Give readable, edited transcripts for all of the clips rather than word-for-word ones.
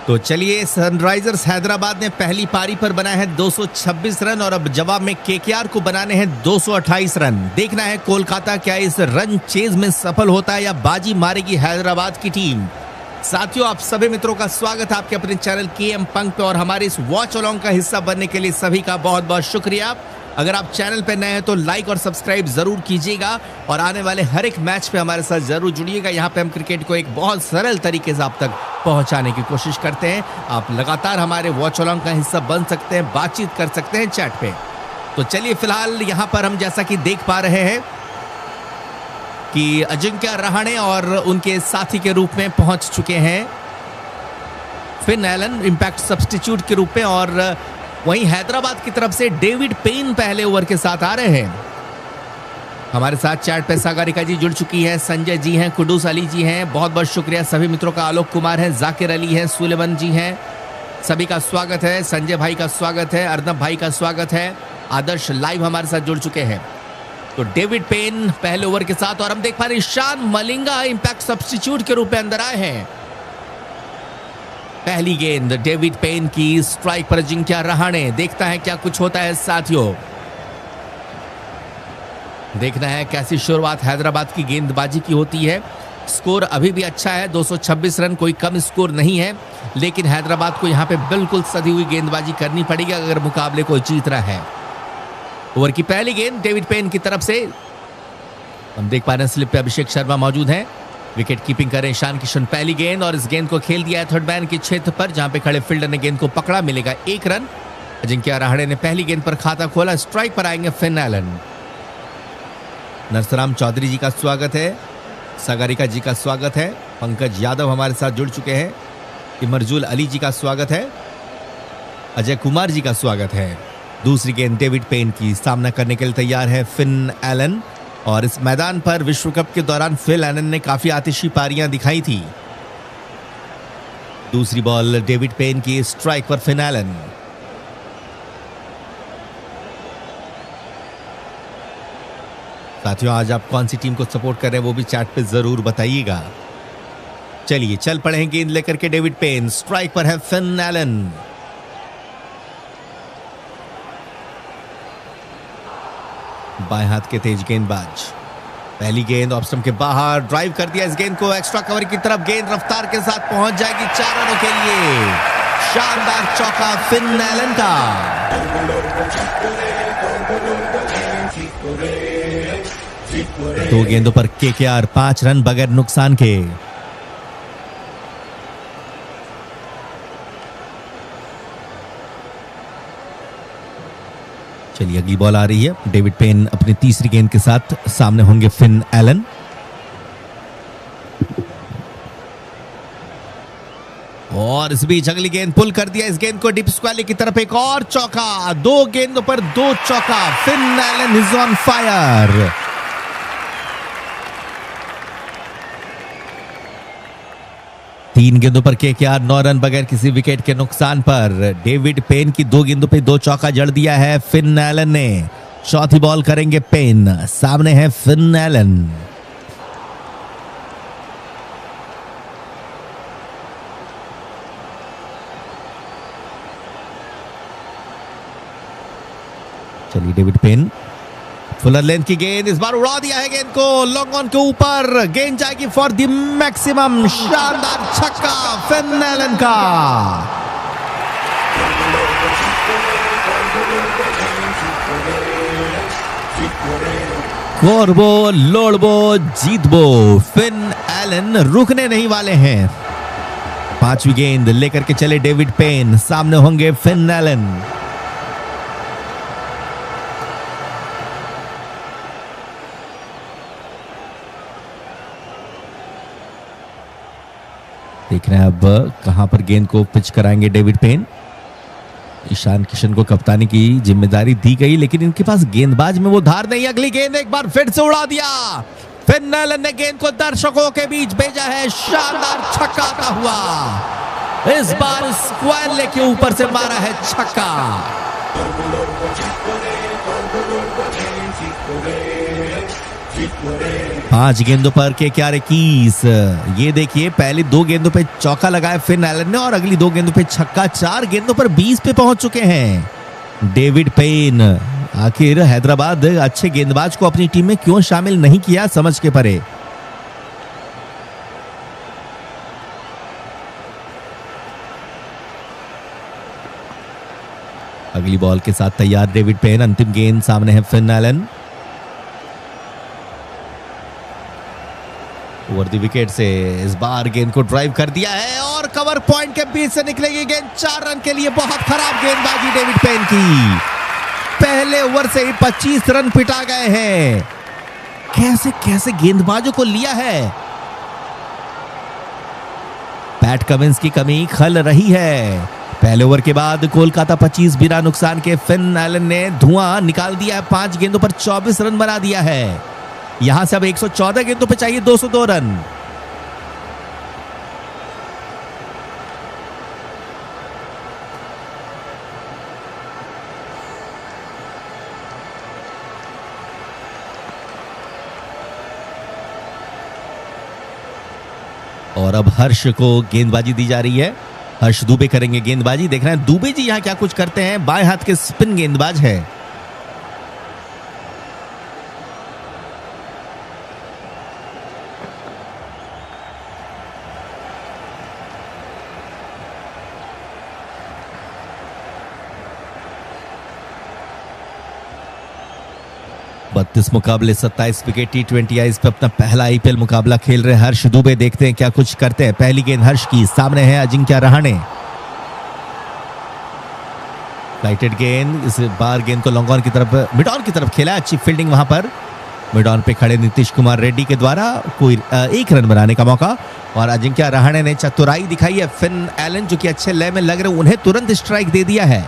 तो चलिए, सनराइजर्स हैदराबाद ने पहली पारी पर बनाए हैं 226 रन और अब जवाब में केकेआर को बनाने हैं 228 रन। देखना है कोलकाता क्या इस रन चेज में सफल होता है या बाजी मारेगी हैदराबाद की टीम। साथियों, आप सभी मित्रों का स्वागत है आपके अपने चैनल केएम पंक पे और हमारे इस वॉच अलोंग का हिस्सा बनने के लिए सभी का बहुत बहुत शुक्रिया। अगर आप चैनल पे नए हैं तो लाइक और सब्सक्राइब जरूर कीजिएगा और आने वाले हर एक मैच पे हमारे साथ जरूर जुड़िएगा। यहाँ पे हम क्रिकेट को एक बहुत सरल तरीके से आप तक पहुंचाने की कोशिश करते हैं। आप लगातार हमारे वॉच अलोंग का हिस्सा बन सकते हैं, बातचीत कर सकते हैं चैट पे। तो चलिए, फिलहाल यहाँ पर हम जैसा कि देख पा रहे हैं कि अजिंक्य रहाणे और उनके साथी के रूप में पहुंच चुके हैं फिन एलन इंपैक्ट सब्स्टिट्यूट के रूप में, और वहीं हैदराबाद की तरफ से डेविड पेन पहले ओवर के साथ आ रहे हैं। हमारे साथ चैट पे सागरिका जी जुड़ चुकी है, संजय जी हैं, कुडूस अली जी हैं, बहुत बहुत शुक्रिया सभी मित्रों का। आलोक कुमार है, जाकिर अली है, सुलेमान जी हैं, सभी का स्वागत है। संजय भाई का स्वागत है, अर्नब भाई का स्वागत है, आदर्श लाइव हमारे साथ जुड़ चुके हैं। तो डेविड पेन पहले ओवर के साथ और हम देख पा रहे हैं ईशान मलिंगा इंपैक्ट सब्स्टिट्यूट के रूप में अंदर आए हैं। पहली गेंद डेविड पेन की, स्ट्राइक पर अजिंक्य रहाणे। देखता है क्या कुछ होता है साथियों, देखना है कैसी शुरुआत हैदराबाद की गेंदबाजी की होती है। स्कोर अभी भी अच्छा है, 226 रन, कोई कम स्कोर नहीं है, लेकिन हैदराबाद को यहां पे बिल्कुल सधी हुई गेंदबाजी करनी पड़ेगी अगर मुकाबले को जीतना है। ओवर की पहली गेंद डेविड पेन की तरफ से, हम देख पा रहे हैं स्लिप पे अभिषेक शर्मा मौजूद हैं, विकेट कीपिंग करें ईशान किशन। पहली गेंद और इस गेंद को खेल दिया है थर्ड मैन के क्षेत्र पर, जहां पे खड़े फील्डर ने गेंद को पकड़ा, मिलेगा 1 रन। अजिंक्य रहाणे ने पहली गेंद पर खाता खोला, स्ट्राइक पर आएंगे फिन एलन। नरसराम चौधरी जी का स्वागत है, सागरिका जी का स्वागत है, पंकज यादव हमारे साथ जुड़ चुके हैं, इमरजुल अली जी का स्वागत है, अजय कुमार जी का स्वागत है। दूसरी गेंद डेविड पेन की, सामना करने के लिए तैयार है फिन एलन। और इस मैदान पर विश्व कप के दौरान फिल एलन ने काफी आतिशी पारियां दिखाई थी। दूसरी बॉल डेविड पेन की, स्ट्राइक पर फिन एलन। साथियों, आज आप कौन सी टीम को सपोर्ट कर रहे हैं वो भी चैट पे जरूर बताइएगा। चलिए, चल पड़े हैं गेंद लेकर के डेविड पेन, स्ट्राइक पर है फिन एलन। बाएं हाथ के तेज गेंदबाज, पहली गेंद ऑफ स्टंप के बाहर, ड्राइव कर दिया इस गेंद को एक्स्ट्रा कवर की तरफ, गेंद रफ्तार के साथ पहुंच जाएगी 4 रनों के लिए। शानदार चौका फिन एलन का। दो गेंदों पर केकेआर 5 रन बगैर नुकसान के। चलिए, अगली बॉल आ रही है। डेविड पेन अपनी तीसरी गेंद के साथ सामने होंगे फिन एलन। और इस बीच अगली गेंद पुल कर दिया इस गेंद को डीप स्क्वायर की तरफ, एक और चौका। 2 गेंदों पर 2 चौका, Finn Allen is on fire. तीन गेंदों पर केकेआर 9 रन बगैर किसी विकेट के नुकसान पर। डेविड पेन की 2 गेंदों पे 2 चौका जड़ दिया है फिन एलन ने। चौथी बॉल करेंगे पेन, सामने है फिन एलन। चलिए, डेविड पेन, फुलर लेंथ की गेंद, इस बार उड़ा दिया है गेंद को लॉन्ग ऑन के ऊपर, गेंद जाएगी फॉर द मैक्सिमम। शानदार छक्का फिन एलन का। कोरबो लोड़बो जीतबो, फिन एलन रुकने नहीं वाले हैं। 5वीं गेंद लेकर के चले डेविड पेन, सामने होंगे फिन एलन। देख रहे हैं अब कहां पर गेंद को पिच कराएंगे डेविड पेन। ईशान किशन को कप्तानी की जिम्मेदारी दी गई, लेकिन इनके पास गेंदबाज में वो धार नहीं। अगली गेंद एक बार फिर से उड़ा दिया फिन एलन ने, गेंद को दर्शकों के बीच भेजा है। शानदार छक्का आता हुआ, इस बार स्क्वायर लेग के ऊपर से मारा है छक्का। 5 गेंदों पर केकेआर 21। ये देखिए पहली 2 गेंदों पे चौका लगाया फिन एलन ने और अगली 2 गेंदों पे छक्का। 4 गेंदों पर 20 पे पहुंच चुके हैं डेविड पेन। आखिर हैदराबाद अच्छे गेंदबाज को अपनी टीम में क्यों शामिल नहीं किया, समझ के परे। अगली बॉल के साथ तैयार डेविड पेन। अंतिम गेंद सामने है Finn Allen. Over the wicket से इस बार गेंद को ड्राइव कर दिया है और कवर पॉइंट के बीच से निकलेगी गेंद। 4 रन के लिए बहुत खराब गेंदबाजी डेविड पेन की। पहले ओवर से ही 25 रन पिटा गए हैं। कैसे कैसे गेंदबाजों को लिया है। पैट कमिंस की कमी खल रही है। पहले ओवर के बाद कोलकाता 25 बिना नुकसान के। फिन एलन ने धुआं निकाल दिया है। 5 गेंदों पर 24 रन बना दिया है। यहां से अब 114 गेंदों पे चाहिए 202 रन। और अब हर्ष को गेंदबाजी दी जा रही है। हर्ष दुबे करेंगे गेंदबाजी। देख रहे हैं दुबे जी यहां क्या कुछ करते हैं। बाएं हाथ के स्पिन गेंदबाज है। बत्तीस मुकाबले 27 विकेट T20 आइस पे अपना पहला आईपीएल मुकाबला खेल रहे हर्ष दुबे। देखते हैं क्या कुछ करते हैं। पहली गेंद हर्ष की, सामने है अजिंक्य रहाणे। फ्लाइटेड गेंद। इस बार गेंद को लॉन्ग ऑन की तरफ, मिड ऑन की तरफ खेला। अच्छी फील्डिंग वहां पर मिड ऑन पे खड़े नीतीश कुमार रेड्डी के द्वारा कोई 1 रन बनाने का मौका। और अजिंक्य रहाणे ने चतुराई दिखाई है। फिन एलन जो कि अच्छे लय में लग रहे, उन्हें तुरंत स्ट्राइक दे दिया है।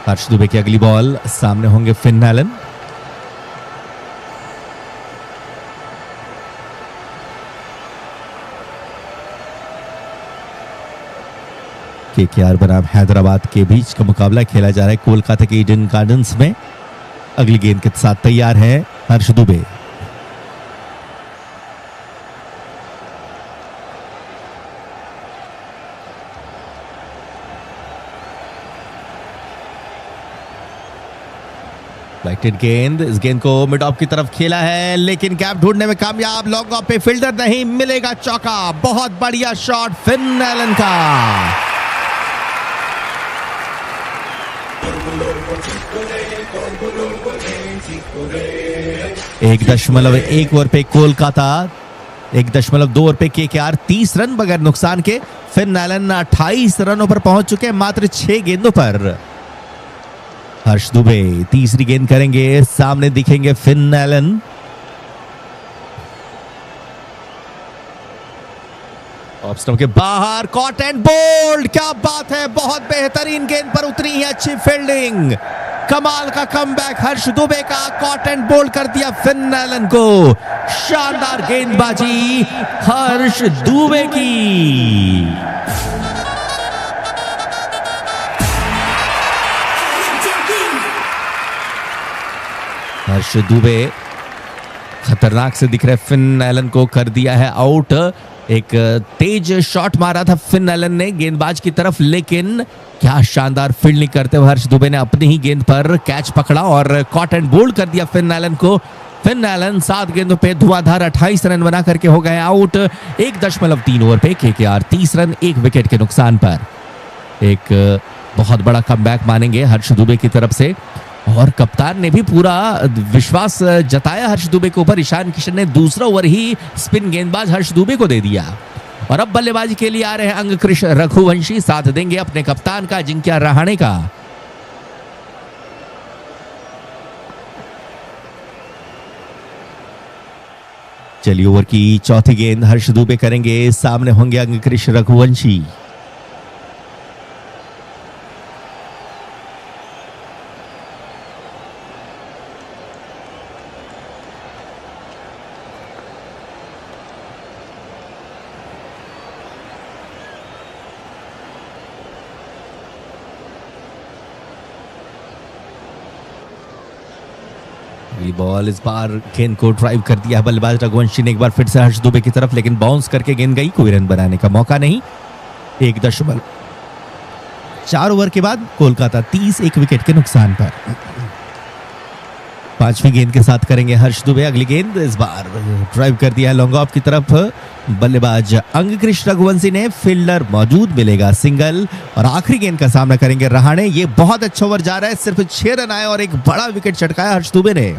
हर्ष दुबे की अगली बॉल, सामने होंगे फिन एलन। केकेआर बनाम हैदराबाद के बीच का मुकाबला खेला जा रहा है कोलकाता के ईडन गार्डन्स में। अगली गेंद के साथ तैयार है हर्ष दुबे। फ्लाइटेड गेंद। इस गेंद को मिड ऑफ की तरफ खेला है लेकिन गैप ढूंढने में कामयाब। लॉन्ग ऑफ पे फील्डर नहीं मिलेगा चौका। बहुत बढ़िया शॉट फिन एलन का। एक 1.1 ओवर पे कोलकाता, 1.2 ओवर पे केकेआर 30 रन बगैर नुकसान के। फिन एलन 28 रनों पर पहुंच चुके हैं मात्र 6 गेंदों पर। हर्ष दुबे तीसरी गेंद करेंगे। सामने दिखेंगे फिन एलन। ऑफ स्टंप के बाहर, कॉट एंड बोल्ड। क्या बात है, बहुत बेहतरीन गेंद पर उतरी है। अच्छी फील्डिंग, कमाल का कमबैक हर्ष दुबे का। कॉट एंड बोल्ड कर दिया फिन एलन को। शानदार गेंदबाजी हर्ष दुबे की। हर्ष दुबे खतरनाक से दिख रहे फिन एलन को कर दिया है आउट। एक तेज शॉट मारा था फिन एलन ने गेंदबाज की तरफ, लेकिन क्या शानदार फील्डिंग करते हुए हर्ष दुबे ने अपनी ही गेंद पर कैच पकड़ा और कॉट एंड बोल्ड कर दिया फिन एलन को। फिन एलन 7 गेंदों पे धुआंधार 28 रन बना करके हो गए आउट। 1.3 ओवर पे केकेआर 30 रन 1 विकेट के नुकसान पर। एक बहुत बड़ा कमबैक मानेंगे हर्ष दुबे की तरफ से। और कप्तान ने भी पूरा विश्वास जताया हर्ष दुबे के ऊपर। ईशान किशन ने दूसरा ओवर ही स्पिन गेंदबाज हर्ष दुबे को दे दिया। और अब बल्लेबाजी के लिए आ रहे हैं अंगकृष रघुवंशी। साथ देंगे अपने कप्तान का, अजिंक्य रहाणे का। चलिए ओवर की चौथी गेंद हर्ष दुबे करेंगे। सामने होंगे अंगकृष रघुवंशी। अगली बॉल, इस बार गेंद को ड्राइव कर दिया बल्लेबाज रघुवंशी ने एक बार फिर से हर्ष दुबे की तरफ, लेकिन बाउंस करके गेंद गई, कोई रन बनाने का मौका नहीं। 1.4 ओवर के बाद कोलकाता 30 एक विकेट के नुकसान पर। पांचवी गेंद के साथ करेंगे हर्ष दुबे अगली गेंद, इस बार ड्राइव कर दिया है लॉन्ग ऑफ की तरफ बल्लेबाज अंगकृष रघुवंशी ने, फील्डर मौजूद, मिलेगा सिंगल। और आखिरी गेंद का सामना करेंगे रहाणे। ये बहुत अच्छा ओवर जा रहा है, सिर्फ 6 रन आए और एक बड़ा विकेट चटकाया हर्ष दुबे ने।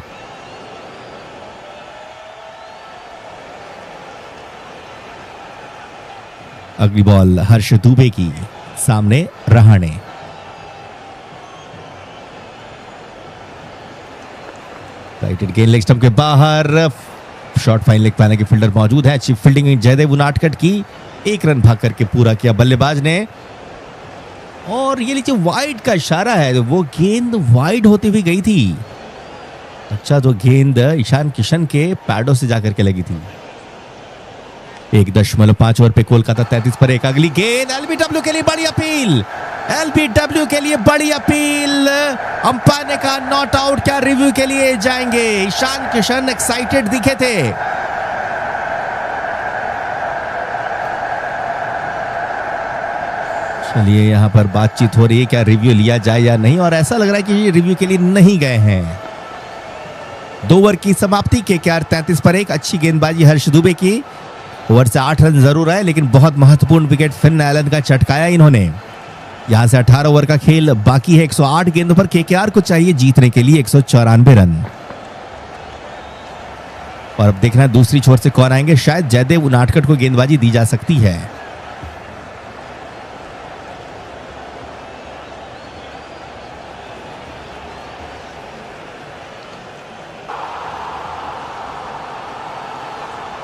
अगली बॉल हर्ष दुबे की, सामने रहाणे। राइटेड गेंद लेग स्टंप के बाहर, शॉर्ट फाइन लेग पाने के फील्डर मौजूद है। अच्छी फील्डिंग जयदेव उनाटकट की, 1 रन भाग करके पूरा किया बल्लेबाज ने। और ये लीजिए वाइड का इशारा है, तो वो गेंद वाइड होती हुई गई थी। अच्छा, तो गेंद ईशान किशन के पैडों से जाकर के लगी थी। 1.5 ओवर पे कोलकाता 33 पर 1। अगली गेंद एलबीडब्ल्यू के लिए बड़ी अपील, एलबीडब्ल्यू के लिए बड़ी अपील। अंपायर ने कहा नॉट आउट, क्या रिव्यू के लिए जाएंगे? ईशान किशन एक्साइटेड दिखे थे। चलिए, यहां पर बातचीत हो रही है क्या रिव्यू लिया जाए या नहीं, और ऐसा लग रहा है कि ये रिव्यू के लिए नहीं गए हैं। 2 ओवर की समाप्ति, केकेआर 33 पर 1। अच्छी गेंदबाजी हर्ष दुबे की, ओवर से 8 रन जरूर आए, लेकिन बहुत महत्वपूर्ण विकेट फिन एलन का चटकाया इन्होंने। यहां से 18 ओवर का खेल बाकी है। 108 गेंदों पर केकेआर को चाहिए जीतने के लिए 194 रन। और अब देखना दूसरी छोर से कौन आएंगे, शायद जयदेव उनाटकट को गेंदबाजी दी जा सकती है।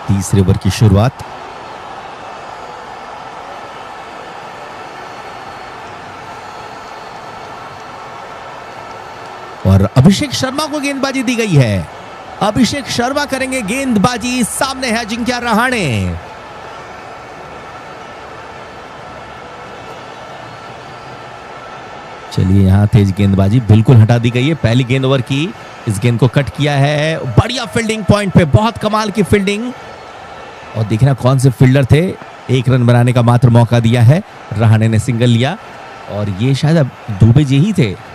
तीसरे ओवर की शुरुआत, और अभिषेक शर्मा को गेंदबाजी दी गई है। अभिषेक शर्मा करेंगे गेंदबाजी, सामने है अजिंक्य रहाणे। चलिए, यहां तेज गेंदबाजी बिल्कुल हटा दी गई है। पहली गेंद ओवर की, इस गेंद को कट किया है, बढ़िया फील्डिंग पॉइंट पे, बहुत कमाल की फील्डिंग। और देखना कौन से फील्डर थे, 1 रन बनाने का मात्र मौका दिया है। रहाणे ने सिंगल लिया, और ये शायद अब दुबे जी ही थे।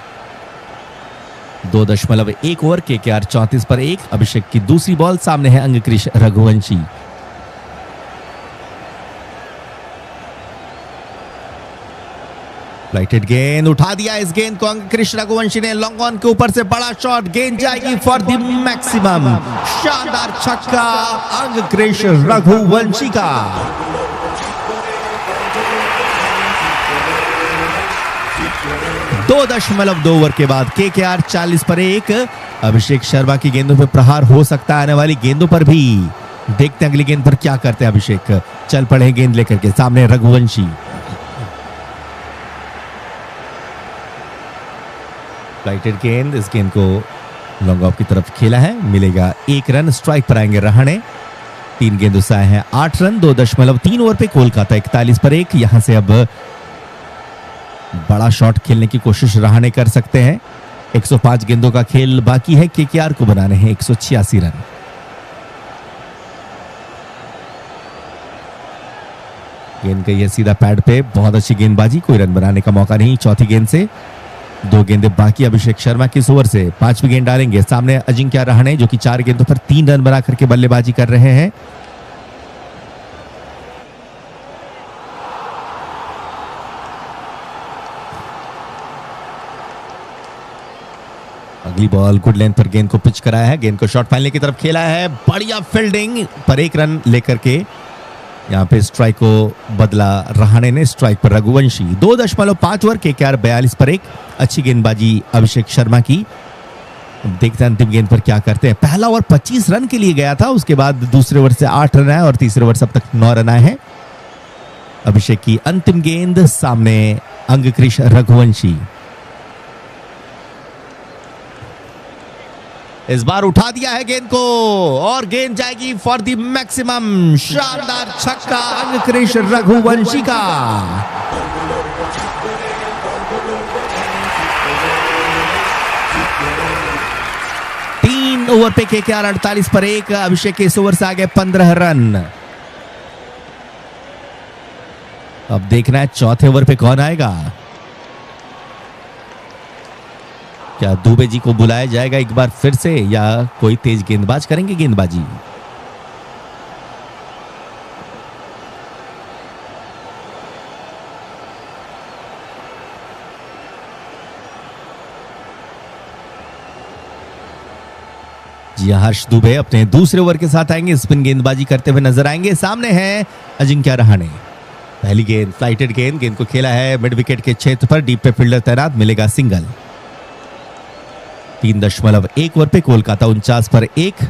2.1 ओवर, केकेआर 34 पर 1। अभिषेक की दूसरी बॉल, सामने है अंगकृष रघुवंशी। फ्लाइटेड गेंद, उठा दिया इस गेंद को अंगकृष रघुवंशी ने, लॉन्ग ऑन के ऊपर से बड़ा शॉट, गेंद जाएगी फॉर द मैक्सिमम। शानदार छक्का अंगकृष रघुवंशी का। दो 2.2 ओवर के बाद केकेआर 40 पर 1। अभिषेक शर्मा की गेंदों पर प्रहार हो सकता है, आने वाली गेंदों पर भी। देखते हैं अगली गेंद पर क्या करते हैं अभिषेक। चल पड़े गेंद लेकर के, सामने रघुवंशी। फ्लाइटेड गेंद, इस गेंद को लॉन्ग ऑफ की तरफ खेला है, मिलेगा 1 रन। स्ट्राइक पर आएंगे रहाणे। 3 गेंदों से आए हैं 8 रन। 2.3 ओवर पे कोलकाता 41 पर 1। यहां से अब बड़ा शॉट खेलने की कोशिश रहाणे कर सकते हैं। 105 गेंदों का खेल बाकी है, केकेआर को बनाने हैं 186 रन। गेंद गई है सीधा पैड पे, बहुत अच्छी गेंदबाजी, कोई रन बनाने का मौका नहीं। चौथी गेंद से 2 गेंदें बाकी अभिषेक शर्मा की इस ओवर से। 5वीं गेंद डालेंगे, सामने अजिंक्य रहाणे जो कि 4 गेंदों पर 3 रन बना करके बल्लेबाजी कर रहे हैं। अगली बॉल गुड लेंथ पर गेंद को पिच कराया है, गेंद को शॉर्ट फाइनल की तरफ खेला है, बढ़िया फील्डिंग पर 1 रन लेकर के यहां पे स्ट्राइक को बदला रहाणे ने। स्ट्राइक पर रघुवंशी। 2.5 ओवर, केकेआर 42 पर 1। अच्छी गेंदबाजी अभिषेक शर्मा की। देखते हैं अंतिम गेंद पर क्या करते हैं। पहला ओवर 25 रन के लिए गया था, उसके बाद दूसरे ओवर से 8 रन आए और तीसरे ओवर से अब तक 9 रन आए हैं। अभिषेक की अंतिम गेंद, सामने अंगकृष रघुवंशी। इस बार उठा दिया है गेंद को और गेंद जाएगी फॉर द मैक्सिमम। शानदार छक्का अंगकृष रघुवंशी का। तीन ओवर पे केकेआर 48 पर 1। अभिषेक के इस ओवर से आगे 15 रन। अब देखना है चौथे ओवर पे कौन आएगा। क्या दुबे जी को बुलाया जाएगा एक बार फिर से या कोई तेज गेंदबाज करेंगे गेंदबाजी। जी हर्ष दुबे अपने दूसरे ओवर के साथ आएंगे, स्पिन गेंदबाजी करते हुए नजर आएंगे। सामने है अजिंक्य रहाणे। पहली गेंद फ्लाइटेड गेंद को खेला है मिड विकेट के क्षेत्र पर, डीप पे फील्डर तैनात, मिलेगा सिंगल। 3.1 ओवर पे कोलकाता 49 पर 1।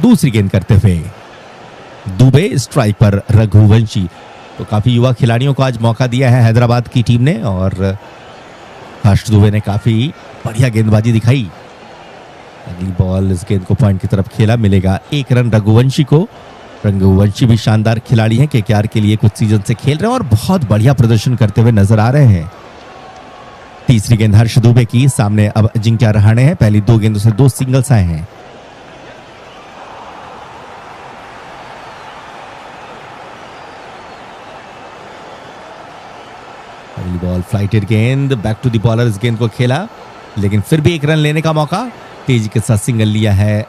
दूसरी गेंद करते हुए दुबे, स्ट्राइक पर रघुवंशी। तो काफी युवा खिलाड़ियों को आज मौका दिया है हैदराबाद की टीम ने और हर्ष दुबे ने काफी बढ़िया गेंदबाजी दिखाई। अगली बॉल इस गेंद को पॉइंट की तरफ खेला, मिलेगा 1 रन रघुवंशी को। रघुवंशी भी शानदार खिलाड़ी हैं, केकेआर के लिए कुछ सीजन से खेल रहे हैं और बहुत बढ़िया प्रदर्शन करते हुए नजर आ रहे हैं। तीसरी गेंद हर्ष दुबे की, सामने अब अजिंक्य रहाणे हैं। पहली 2 गेंदों से 2 सिंगल्स आए हैं। अगली बॉल फ्लाइटेड गेंद, बैक टू द बॉलर, इस गेंद को खेला लेकिन फिर भी 1 रन लेने का मौका। तेजी के साथ सिंगल लिया है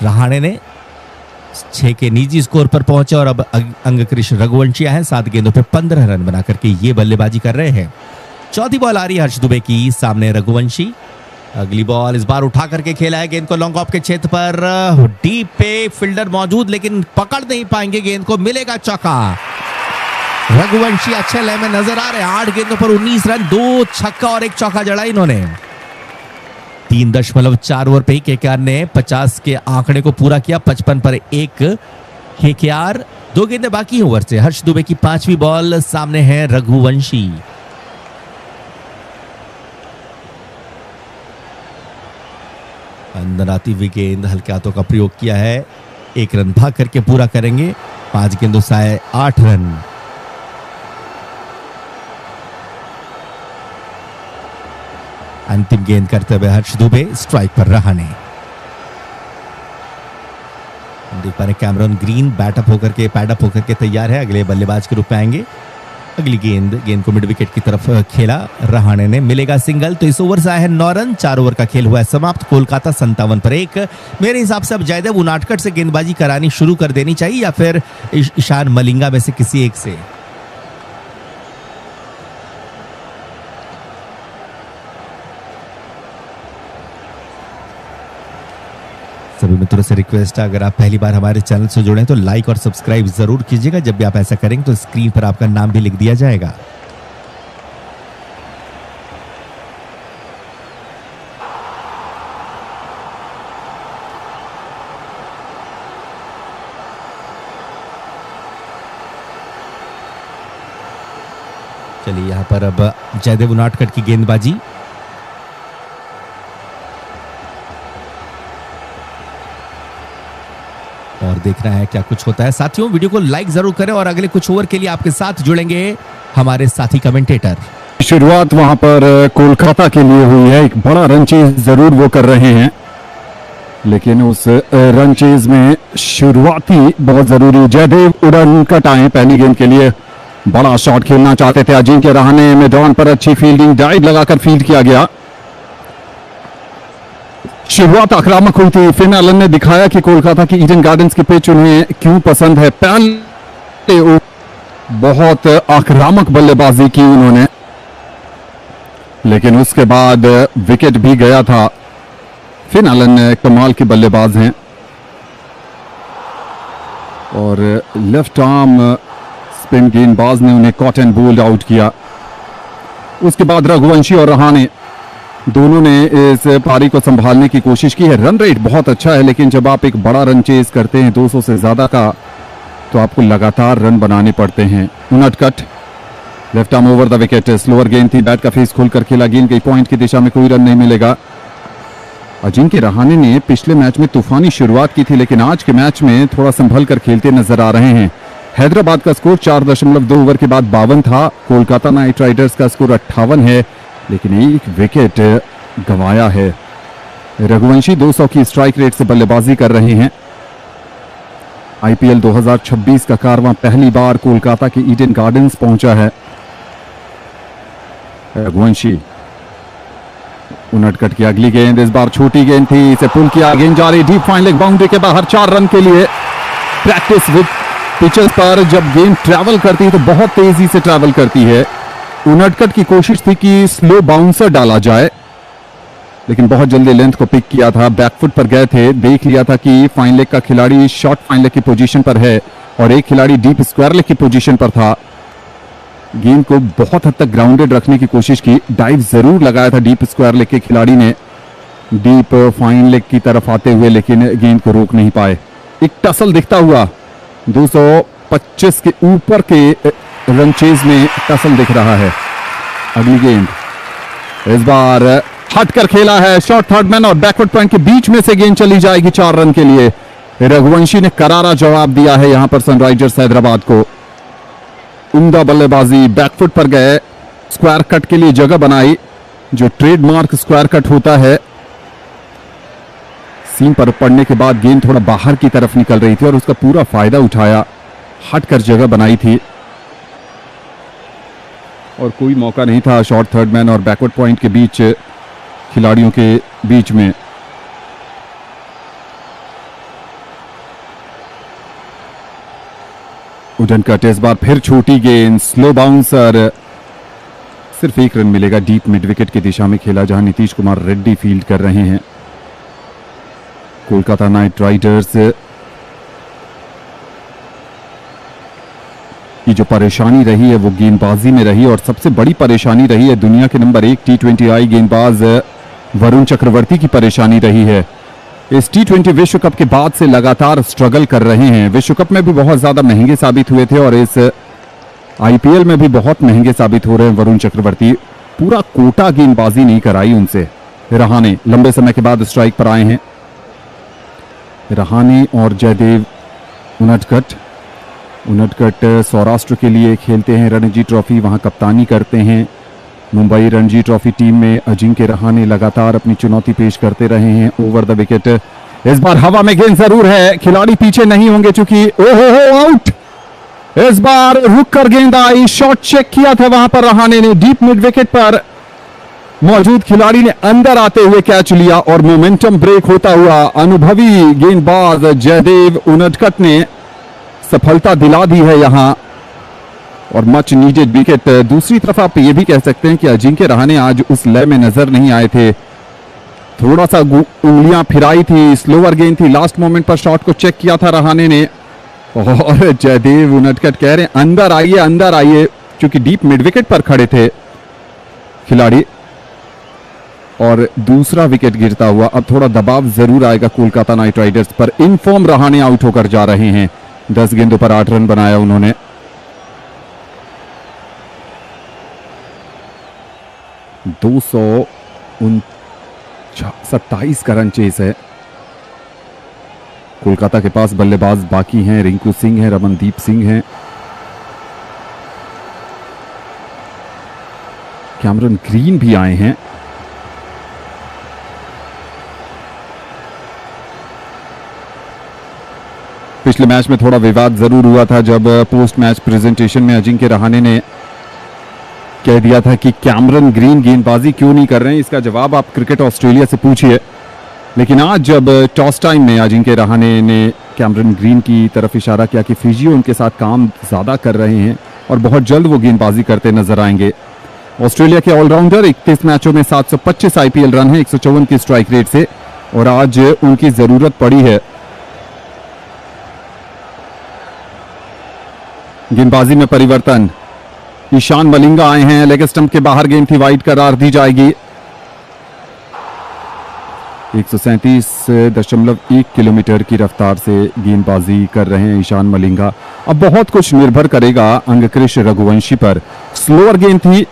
रहाणे ने। 6 के निजी स्कोर पर पहुंचे और अब अंगकृष्ण रघुवंशी हैं। 7 गेंदों पे 15 रन बना करके ये बल्लेबाजी कर रहे हैं। चौथी बॉल आ रही है हर्ष दुबे की, सामने रघुवंशी। अगली बॉल इस बार उठा करके खेला है गेंद को लॉन्ग ऑफ के क्षेत्र पर, डीप पे फील्डर मौजूद लेकिन पकड़ नहीं पाएंगे गेंद को, मिलेगा चौका। रघुवंशी अच्छे लय में नजर आ रहे हैं। 8 गेंदों पर 19 रन, 2 छक्का और 1 चौका जड़ा इन्होंने। 3.4 ओवर पे ही केकेआर ने 50 के आंकड़े को पूरा किया। 55 पर 1 केकेआर। 2 गेंदें बाकी ओवर से। हर्ष दुबे की 5वीं बॉल, सामने है रघुवंशी। अंदर आती हुई गेंद, हल्के हाथों का प्रयोग किया है। 1 रन भाग करके पूरा करेंगे। 5 गेंदों से आए 8 रन। अंतिम गेंद करते हुए हर्ष दुबे, स्ट्राइक पर रहाणे। देख पा रहे कैमरन ग्रीन बैटअप होकर के पैडअप होकर के तैयार है, अगले बल्लेबाज के रूप में आएंगे। अगली गेंद को मिड विकेट की तरफ खेला रहाणे ने, मिलेगा सिंगल। तो इस ओवर से आए हैं 9 रन। 4 ओवर का खेल हुआ है समाप्त। कोलकाता 57 पर 1। मेरे हिसाब से अब जयदेव उनाटकट से गेंदबाजी करानी शुरू कर देनी चाहिए या फिर ईशान मलिंगा में से किसी एक से। सभी मित्रों से रिक्वेस्ट है, अगर आप पहली बार हमारे चैनल से जुड़े हैं तो लाइक और सब्सक्राइब जरूर कीजिएगा। जब भी आप ऐसा करेंगे तो स्क्रीन पर आपका नाम भी लिख दिया जाएगा। चलिए यहां पर अब जयदेव उनाटकट की गेंदबाजी। और देखना है क्या कुछ होता है। साथियों वीडियो को लाइक जरूर करें और अगले कुछ ओवर के लिए आपके साथ जुड़ेंगे हमारे साथी कमेंटेटर। शुरुआत वहां पर कोलकाता के लिए हुई है। एक बड़ा रन चेज जरूर वो कर रहे हैं, लेकिन उस रन चेज में शुरुआती बहुत जरूरी। जयदेव उनाटकट आए पहली गेंद के लिए, बड़ा शॉट खेलना चाहते थे अजिंक्य रहाणे। मैदान पर अच्छी फील्डिंग, डाइव लगाकर फील्ड किया गया। शुरुआत आक्रामक हुई थी। फिन एलन ने दिखाया कि कोलकाता की ईडन गार्डन्स की पिच उन्हें क्यों पसंद है। पहले बहुत आक्रामक बल्लेबाजी की उन्होंने, लेकिन उसके बाद विकेट भी गया था। फिन एलन कमाल के बल्लेबाज हैं और लेफ्ट आर्म स्पिन गेंदबाज ने उन्हें कॉट एंड बोल्ड आउट किया। उसके बाद रघुवंशी और रहाणे दोनों ने इस पारी को संभालने की कोशिश की है। रन रेट बहुत अच्छा है, लेकिन जब आप एक बड़ा रन चेज करते हैं 200 से ज्यादा का, तो आपको लगातार रन बनाने पड़ते हैं। Unadkat left arm over the wicket, slower गेंद थी, बैट का फेस खोलकर खेला, गेंद गई पॉइंट की दिशा में, कोई रन नहीं मिलेगा। अजिंक्य रहाणे ने पिछले मैच में तूफानी शुरुआत की थी, लेकिन आज के मैच में थोड़ा संभल कर खेलते नजर आ रहे हैं। हैदराबाद का स्कोर 4.2 ओवर के बाद 52 था। कोलकाता नाइट राइडर्स का स्कोर 58 है, लेकिन 1 विकेट गंवाया है। रघुवंशी 200 की स्ट्राइक रेट से बल्लेबाजी कर रहे हैं। आईपीएल 2026 का कारवां पहली बार कोलकाता के ईडन गार्डन्स पहुंचा है। रघुवंशी, उनटकट की अगली गेंद, इस बार छोटी गेंद थी, इसे पुल किया, गेंद जा रही डीप फाइन लेग बाउंड्री के बाहर, 4 रन के लिए। प्रैक्टिस विद पिचेस पर जब गेंद ट्रैवल करती है तो बहुत तेजी से ट्रैवल करती है। उनटकट की कोशिश थी कि स्लो बाउंसर डाला जाए, लेकिन बहुत जल्दी लेंथ को पिक किया था, बैकफुट पर गए थे, देख लिया था कि फाइन लेग का खिलाड़ी शॉर्ट फाइन लेग की पोजीशन पर है और एक खिलाड़ी डीप स्क्वायर लेग की पोजीशन पर था। गेंद को बहुत हद तक ग्राउंडेड रखने की कोशिश की, डाइव जरूर लगाया था डीप स्क्वायर लेग के खिलाड़ी ने डीप फाइन लेग की तरफ आते हुए, लेकिन गेंद को रोक नहीं पाए। एक टसल दिखता हुआ 225 के ऊपर के रन चेज में टसल दिख रहा है। अगली गेंद इस बार हटकर खेला है, शॉर्ट थर्ड मैन और बैकवर्ड पॉइंट के बीच में से गेंद चली जाएगी 4 रन के लिए। रघुवंशी ने करारा जवाब दिया है यहां पर सनराइजर्स हैदराबाद को। उम्दा बल्लेबाजी, बैकफुट पर गए, स्क्वायर कट के लिए जगह बनाई, जो ट्रेडमार्क स्क्वायर कट होता है। सीम पर पड़ने के बाद गेंद थोड़ा बाहर की तरफ निकल रही थी और उसका पूरा फायदा उठाया, हटकर जगह बनाई थी और कोई मौका नहीं था शॉर्ट थर्ड मैन और बैकवर्ड पॉइंट के बीच, खिलाड़ियों के बीच में। उडनकट, इस बार फिर छोटी गेंद, स्लो बाउंसर, सिर्फ 1 रन मिलेगा। डीप मिड विकेट की दिशा में खेला जहां नीतीश कुमार रेड्डी फील्ड कर रहे हैं। कोलकाता नाइट राइडर्स की जो परेशानी रही है वो गेंदबाजी में रही और सबसे बड़ी परेशानी रही है दुनिया के नंबर 1 T20I गेंदबाज वरुण चक्रवर्ती की परेशानी रही है। इस T20 विश्व कप के बाद से लगातार स्ट्रगल कर रहे हैं। विश्व कप में भी बहुत ज्यादा महंगे साबित हुए थे और इस आईपीएल में भी बहुत महंगे साबित हो रहे हैं वरुण चक्रवर्ती। पूरा कोटा गेंदबाजी नहीं कराई उनसे। रहाणे लंबे समय के बाद स्ट्राइक पर आए हैं। रहाणे और जयदेव उनटकट सौराष्ट्र के लिए खेलते हैं रणजी ट्रॉफी, वहां कप्तानी करते हैं। मुंबई रणजी ट्रॉफी टीम में अजिंक्य रहाणे लगातार अपनी चुनौती पेश करते रहे हैं ओवर द विकेट। इस बार हवा में गेंद जरूर है, खिलाड़ी पीछे नहीं होंगे चूंकि ओहो आउट। इस बार रुक कर गेंद आई, शॉट चेक किया था वहां पर रहाणे ने, डीप मिड विकेट पर मौजूद खिलाड़ी ने अंदर आते हुए कैच लिया और मोमेंटम ब्रेक होता हुआ अनुभवी गेंदबाज जयदेव उनटकट ने सफलता दिला दी है यहां और मच नीडेड विकेट। दूसरी तरफ आप ये भी कह सकते हैं कि अजिंक्य रहाणे आज उस लय में नजर नहीं आए थे, थोड़ा सा उंगलियां फिराई थी, स्लोअर गेंद थी, लास्ट मोमेंट पर शॉट को चेक किया था रहाणे ने और जयदेव उनटकट कह रहे हैं अंदर आइए क्योंकि डीप मिड विकेट पर खड़े थे खिलाड़ी। और दूसरा विकेट गिरता हुआ अब थोड़ा दबाव जरूर आएगा कोलकाता नाइट राइडर्स पर। इनफॉर्म रहाणे आउट होकर जा रहे हैं। 10 गेंदों पर 8 रन बनाया उन्होंने। दो 227 का रन चेस है। कोलकाता के पास बल्लेबाज बाकी हैं, रिंकू सिंह है, रमनदीप सिंह है, कैमरन ग्रीन भी आए हैं। पिछले मैच में थोड़ा विवाद जरूर हुआ था जब पोस्ट मैच प्रेजेंटेशन में अजिंक्य रहाणे ने कह दिया था कि कैमरन ग्रीन गेंदबाजी क्यों नहीं कर रहे हैं। इसका जवाब आप क्रिकेट ऑस्ट्रेलिया से पूछिए। लेकिन आज जब टॉस टाइम में अजिंक्य रहाणे ने कैमरन ग्रीन की तरफ इशारा किया कि फिजियो उनके साथ काम ज्यादा कर रहे हैं और बहुत जल्द वो गेंदबाजी करते नजर आएंगे। ऑस्ट्रेलिया के ऑलराउंडर 31 मैचों में 725 आईपीएल रन है 154 की स्ट्राइक रेट से और आज उनकी जरूरत पड़ी है। गेंदबाजी में परिवर्तन, ईशान मलिंगा आए हैं, लेग स्टंप के बाहर गेंद थी, वाइड करार दी जाएगी। 137.1 किलोमीटर की रफ्तार से गेंदबाजी कर रहे हैं ईशान मलिंगा। अब बहुत कुछ निर्भर करेगा अंगकृष रघुवंशी पर। स्लोअर गेंद थी,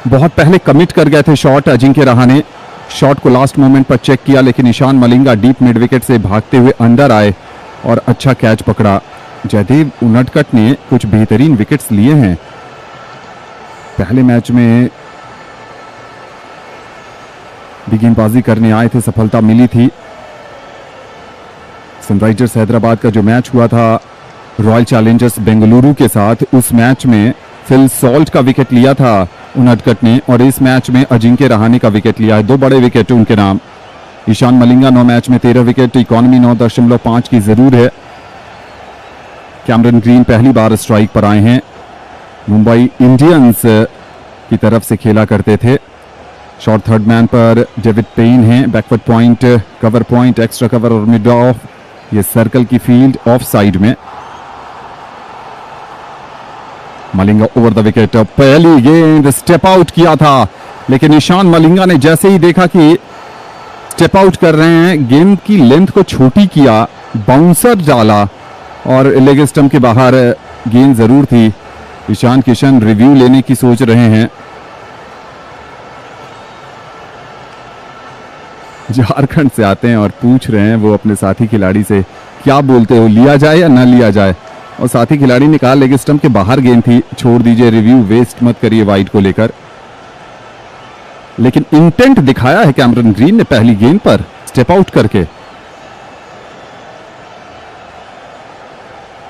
बहुत पहले कमिट कर गए थे शॉट अजिंक्य रहाणे, शॉट को लास्ट मोमेंट पर चेक किया लेकिन Ishan Malinga deep mid wicket से भागते हुए अंदर आए और अच्छा कैच पकड़ा। जयदेव उनटकट ने कुछ बेहतरीन विकेट्स लिए हैं। पहले मैच में भी गेंदबाजी करने आए थे, सफलता मिली थी। सनराइजर्स हैदराबाद का जो मैच हुआ था रॉयल चैलेंजर्स बेंगलुरु के साथ, उस मैच में फिल सॉल्ट का विकेट लिया था उनडकट ने, और इस मैच में अजिंक्य रहाणे का विकेट लिया है। 2 बड़े विकेट उनके नाम। ईशान मलिंगा 9 मैच में 13 विकेट, इकॉनमी 9.5 की जरूर है। कैमरन ग्रीन पहली बार स्ट्राइक पर आए हैं, मुंबई इंडियंस की तरफ से खेला करते थे। शॉर्ट थर्ड मैन पर डेविड पेन हैं, backward point, cover point, extra cover और मिड ऑफ, ये सर्कल की फील्ड ऑफ साइड में। मलिंगा ओवर द विकेट, पहली गेंद स्टेप आउट किया था, लेकिन ईशान मलिंगा ने जैसे ही देखा कि स्टेप आउट कर रहे हैं, गेंद की लेंथ को छोटी किया, बाउंसर डाला और लेग स्टंप के बाहर गेंद जरूर थी। ईशान किशन रिव्यू लेने की सोच रहे हैं। झारखंड से आते हैं और पूछ रहे हैं वो अपने साथी खिलाड़ी से, क्या बोलते हो, लिया जाए या ना लिया जाए? और साथी खिलाड़ी ने कहा लेग स्टंप के बाहर गेंद थी, छोड़ दीजिए, रिव्यू वेस्ट मत करिए वाइड को लेकर। लेकिन इंटेंट दिखाया है कैमरन ग्रीन ने पहली गेंद पर स्टेप आउट करके।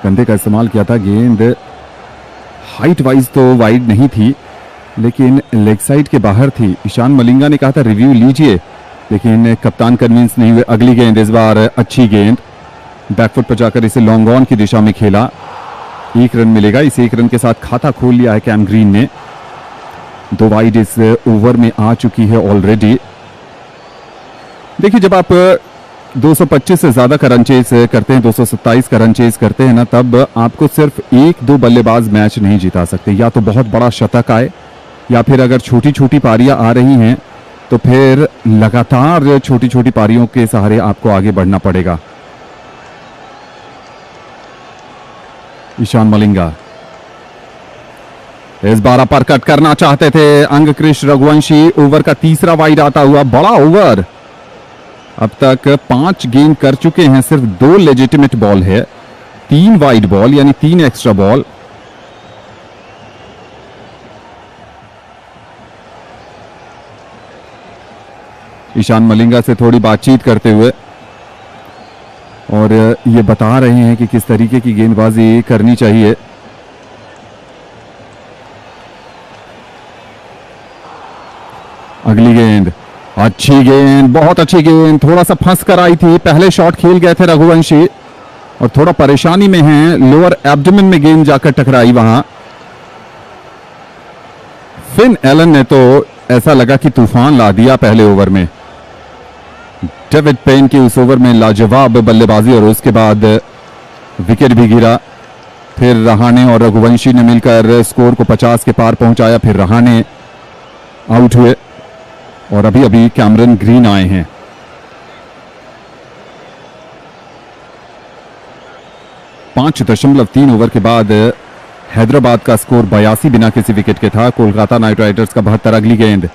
कंधे का इस्तेमाल किया था, गेंद हाइट वाइज तो वाइड नहीं थी, लेकिन लेग साइड के बाहर थी। ईशान मलिंगा ने कहा था रिव्यू लीजिए, लेकिन कप्तान कन्विंस नहीं हुए। अगली गेंद इस बार अच्छी गेंद, बैकफुट पर जाकर इसे लॉन्ग ऑन की दिशा में खेला। 1 रन मिलेगा, इस 1 रन के साथ खाता खोल लिया है कैम ग्रीन ने। 2 वाइड इस ओवर में आ चुकी है ऑलरेडी। देखिए, जब आप 225 से ज्यादा का रन चेज करते हैं, 227 का रन चेज करते हैं ना, तब आपको सिर्फ 1-2 बल्लेबाज मैच नहीं जिता सकते। या तो बहुत बड़ा शतक आए, या फिर अगर छोटी छोटी पारियां आ रही हैं तो फिर लगातार छोटी छोटी पारियों के सहारे आपको आगे बढ़ना पड़ेगा। ईशान मलिंगा इस बार अपर कट करना चाहते थे अंगकृष रघुवंशी। ओवर का तीसरा वाइड आता हुआ, बड़ा ओवर। अब तक 5 गेंद कर चुके हैं, सिर्फ 2 लेजिटिमेट बॉल है, 3 वाइड बॉल यानी 3 एक्स्ट्रा बॉल। ईशान मलिंगा से थोड़ी बातचीत करते हुए और ये बता रहे हैं कि किस तरीके की गेंदबाजी करनी चाहिए। अगली गेंद, अच्छी गेंद, बहुत अच्छी गेंद, थोड़ा सा फंस कर आई थी। पहले शॉट खेल गए थे रघुवंशी और थोड़ा परेशानी में हैं, लोअर एब्डोमेन में गेंद जाकर टकराई वहां। फिन एलन ने तो ऐसा लगा कि तूफान ला दिया पहले ओवर में। डेविड पेन की उस ओवर में लाजवाब बल्लेबाजी और उसके बाद विकेट भी गिरा। फिर रहाणे और रघुवंशी ने मिलकर स्कोर को 50 के पार पहुंचाया। फिर रहाणे आउट हुए और अभी अभी कैमरन ग्रीन आए हैं। पांच 5.3 ओवर के बाद हैदराबाद का स्कोर 82 बिना किसी विकेट के था। कोलकाता नाइट राइडर्स का 72। अगली गेंद,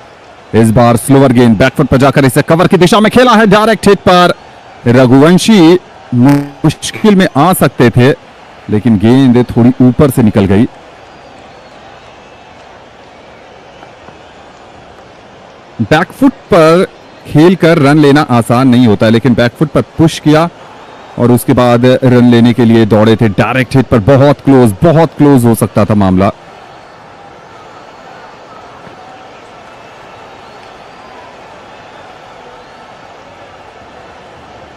इस बार स्लोअर गेंद, बैकफुट पर जाकर इसे कवर की दिशा में खेला है, डायरेक्ट हिट पर। रघुवंशी मुश्किल में आ सकते थे, लेकिन गेंद थोड़ी ऊपर से निकल गई। बैकफुट पर खेलकर रन लेना आसान नहीं होता है, लेकिन बैकफुट पर पुश किया और उसके बाद रन लेने के लिए दौड़े थे। डायरेक्ट हिट पर बहुत क्लोज हो सकता था मामला।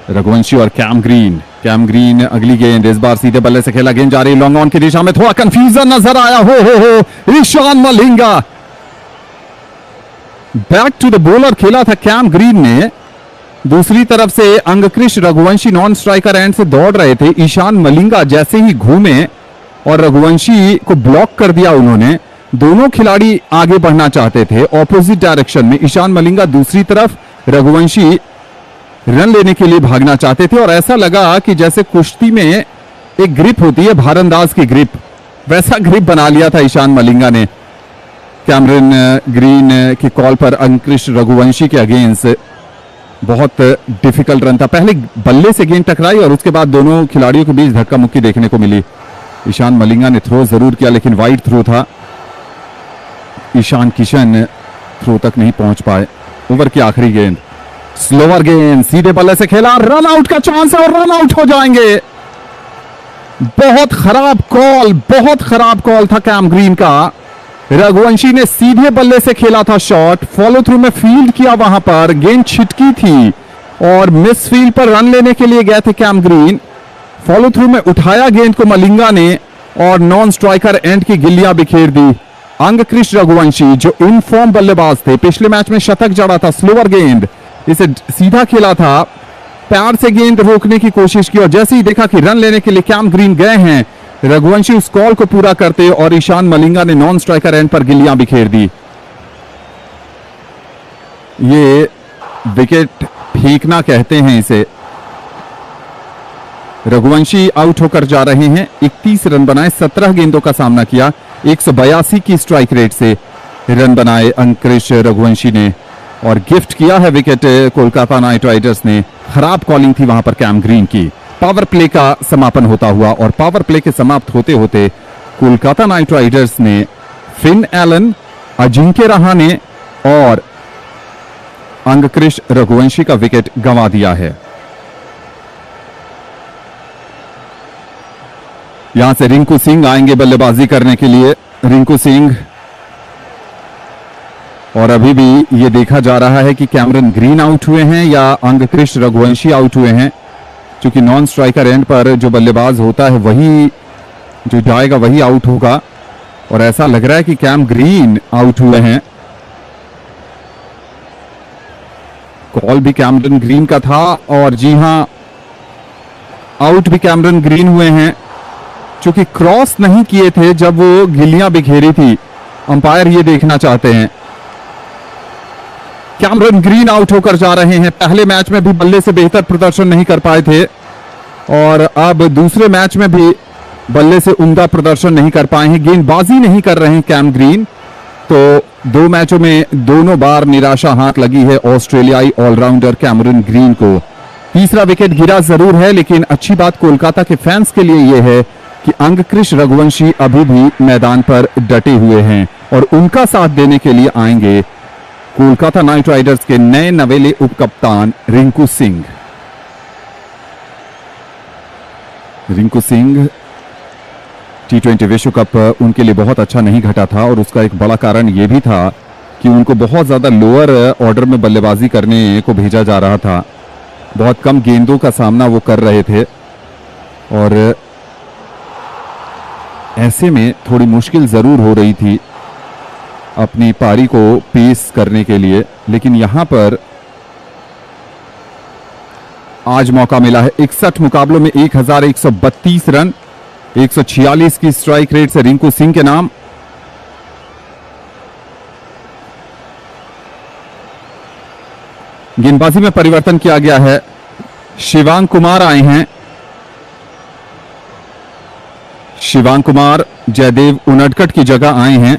रघुवंशी और कैम ग्रीन अगली गेंद, इस बार सीधे बल्ले से खेला, गेंद जा रही लॉन्ग ऑन की दिशा में। थोड़ा कंफ्यूजन नजर आया। हो Ishan Malinga back to the bowler खेला था कैम ग्रीन ने। दूसरी तरफ से Angkrish Raghuvanshi non striker end से दौड़ रहे थे। ईशान मलिंगा जैसे ही घूमे और रघुवंशी को ब्लॉक कर दिया उन्होंने। दोनों खिलाड़ी आगे बढ़ना चाहते थे ऑपोजिट डायरेक्शन में। ईशान मलिंगा दूसरी तरफ, रघुवंशी रन लेने के लिए भागना चाहते थे और ऐसा लगा कि जैसे कुश्ती में एक ग्रिप होती है, भारंदाज की ग्रिप, वैसा ग्रिप बना लिया था ईशान मलिंगा ने। कैमरन ग्रीन की कॉल पर अंकुश रघुवंशी के अगेंस्ट बहुत डिफिकल्ट रन था। पहले बल्ले से गेंद टकराई और उसके बाद दोनों खिलाड़ियों के बीच धक्का मुक्की देखने को मिली। ईशान मलिंगा ने थ्रो जरूर किया, लेकिन वाइड थ्रो था। ईशान किशन थ्रो तक नहीं पहुंच पाए। ओवर की आखिरी गेंद, स्लोअर गेंद, सीधे बल्ले से खेला, रन आउट का चांस है और रन आउट हो जाएंगे। बहुत खराब कॉल था कैम ग्रीन का। रघुवंशी ने सीधे बल्ले से खेला था शॉट, फॉलो थ्रू में फील्ड किया, वहां पर गेंद छिटकी थी और मिस फील्ड पर रन लेने के लिए गए थे कैम ग्रीन। फॉलो थ्रू में उठाया गेंद को मलिंगा ने और नॉन स्ट्राइकर एंड की गिल्लियां बिखेर दी। अंगकृष्ण रघुवंशी जो इन फॉर्म बल्लेबाज थे, पिछले मैच में शतक जड़ा था, स्लोअर गेंद, इसे सीधा खेला था, पैर से गेंद रोकने की कोशिश की और जैसे ही देखा कि रन लेने के लिए कैम ग्रीन गए हैं, रघुवंशी उस कॉल को पूरा करते और ईशान मलिंगा ने नॉन स्ट्राइकर एंड पर गिल्लियां बिखेर दी। ये विकेट फेंकना कहते हैं इसे। रघुवंशी आउट होकर जा रहे हैं। 31 रन बनाए, 17 गेंदों का सामना किया, 182 की स्ट्राइक रेट से रन बनाए अंकृष्ण रघुवंशी ने और गिफ्ट किया है विकेट कोलकाता नाइट राइडर्स ने। खराब कॉलिंग थी वहां पर कैम ग्रीन की। पावर प्ले का समापन होता हुआ और पावर प्ले के समाप्त होते होते कोलकाता नाइट राइडर्स ने फिन एलन, अजिंक्य रहाणे और अंगकृष्ण रघुवंशी का विकेट गंवा दिया है। यहां से रिंकू सिंह आएंगे बल्लेबाजी करने के लिए। रिंकू सिंह, और अभी भी ये देखा जा रहा है कि कैमरन ग्रीन आउट हुए हैं या अंगकृष्ण रघुवंशी आउट हुए हैं, क्योंकि नॉन स्ट्राइकर एंड पर जो बल्लेबाज होता है वही जो जाएगा वही आउट होगा और ऐसा लग रहा है कि कैम ग्रीन आउट हुए हैं। कॉल भी कैमरन ग्रीन का था और जी हां, आउट भी कैमरन ग्रीन हुए हैं, क्योंकि क्रॉस नहीं किए थे जब वो गिल्लियां बिखेरी थी। अंपायर ये देखना चाहते हैं। कैमरन ग्रीन आउट होकर जा रहे हैं। पहले मैच में भी बल्ले से बेहतर प्रदर्शन नहीं कर पाए थे और अब दूसरे मैच में भी बल्ले से उम्दा प्रदर्शन नहीं कर पाए हैं। गेंदबाजी नहीं कर रहे हैं कैम ग्रीन, तो 2 मैचों में दोनों बार निराशा हाथ लगी है ऑस्ट्रेलियाई ऑलराउंडर कैमरन ग्रीन को। तीसरा विकेट गिरा जरूर है, लेकिन अच्छी बात कोलकाता के फैंस के लिए यह है कि अंगकृष्ण रघुवंशी अभी भी मैदान पर डटे हुए हैं और उनका साथ देने के लिए आएंगे कोलकाता नाइट राइडर्स के नए नवेले उपकप्तान रिंकू सिंह। रिंकू सिंह T20 विश्व कप उनके लिए बहुत अच्छा नहीं घटा था और उसका एक बड़ा कारण यह भी था कि उनको बहुत ज्यादा लोअर ऑर्डर में बल्लेबाजी करने को भेजा जा रहा था। बहुत कम गेंदों का सामना वो कर रहे थे और ऐसे में थोड़ी मुश्किल जरूर हो रही थी अपनी पारी को पेश करने के लिए, लेकिन यहां पर आज मौका मिला है। 61 मुकाबलों में 1132 रन, 146 की स्ट्राइक रेट से रिंकू सिंह के नाम। गेंदबाजी में परिवर्तन किया गया है। शिवांग कुमार आए हैं। शिवांग कुमार जयदेव उनडकट की जगह आए हैं।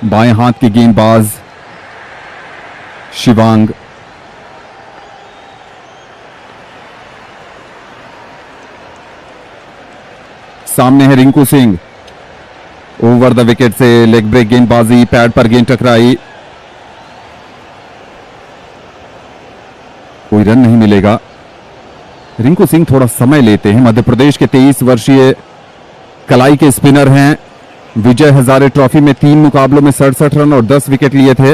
बाएं हाथ के गेंदबाज शिवांग। सामने है Rinku Singh. Over the wicket से लेग ब्रेक गेंदबाजी, पैड पर गेंद टकराई, कोई रन नहीं मिलेगा। रिंकू सिंह थोड़ा समय लेते हैं। मध्य प्रदेश के 23 वर्षीय कलाई के स्पिनर हैं। विजय हजारे ट्रॉफी में 3 मुकाबलों में 67 रन और 10 विकेट लिए थे।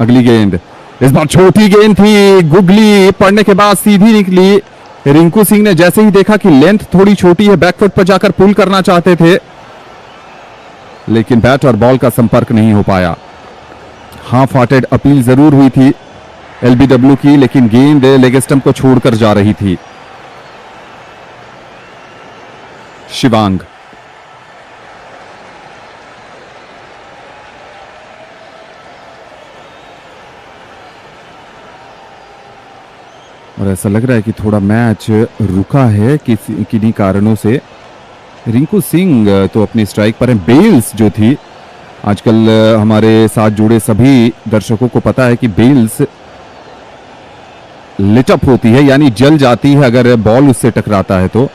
अगली गेंद इस बार छोटी गेंद थी, गुगली पड़ने के बाद सीधी निकली। रिंकू सिंह ने जैसे ही देखा कि लेंथ थोड़ी छोटी है, बैकफुट पर जाकर पुल करना चाहते थे, लेकिन बैट और बॉल का संपर्क नहीं हो पाया। हाफ हार्टेड अपील जरूर हुई थी एलबीडब्ल्यू की, लेकिन गेंद लेग स्टंप को छोड़कर जा रही थी। शिवांग और ऐसा लग रहा है कि थोड़ा मैच रुका है किन्हीं कारणों से। रिंकू सिंह तो अपनी स्ट्राइक पर हैं। बेल्स जो थी, आजकल हमारे साथ जुड़े सभी दर्शकों को पता है कि बेल्स लिटअप होती है, यानी जल जाती है अगर बॉल उससे टकराता है तो।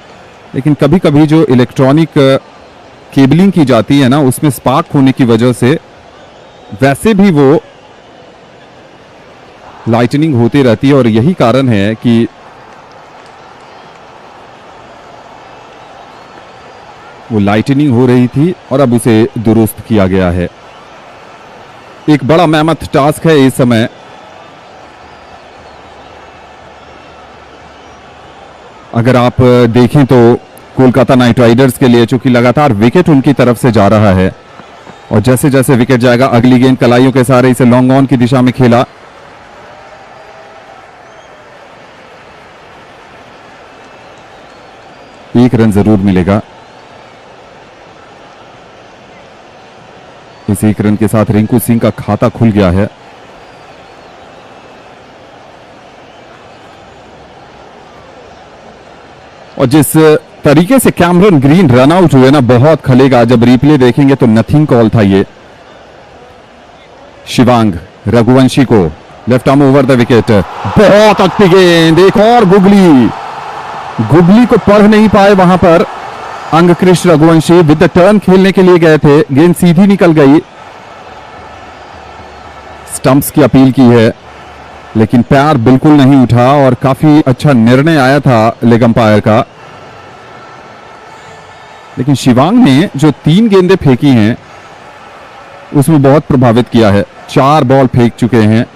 लेकिन कभी कभी जो इलेक्ट्रॉनिक केबलिंग की जाती है ना, उसमें स्पार्क होने की वजह से वैसे भी वो लाइटनिंग होती रहती है और यही कारण है कि वो लाइटनिंग हो रही थी और अब उसे दुरुस्त किया गया है। एक बड़ा मेहनत टास्क है इस समय। अगर आप देखें तो कोलकाता नाइट राइडर्स के लिए चूंकि लगातार विकेट उनकी तरफ से जा रहा है और जैसे जैसे विकेट जाएगा अगली गेंद कलाइयों के सहारे इसे लॉन्ग ऑन की दिशा में खेला। एक रन जरूर मिलेगा। इस एक रन के साथ रिंकू सिंह का खाता खुल गया है। और जिस तरीके से कैमरन ग्रीन रन आउट हुए ना, बहुत खलेगा। जब रिप्ले देखेंगे तो नथिंग कॉल था ये। शिवांग रघुवंशी को left arm over the wicket, बहुत अच्छी गेंद, एक और गुगली को पढ़ नहीं पाए वहां पर अंगकृष्ण रघुवंशी। विद द टर्न खेलने के लिए गए थे, गेंद सीधी निकल गई। स्टंप्स की अपील की है लेकिन पैर बिल्कुल नहीं उठा और काफी अच्छा निर्णय आया था लेग अंपायर का। लेकिन शिवांग ने जो 3 गेंदें फेंकी हैं उसमें बहुत प्रभावित किया है। 4 बॉल फेंक चुके हैं।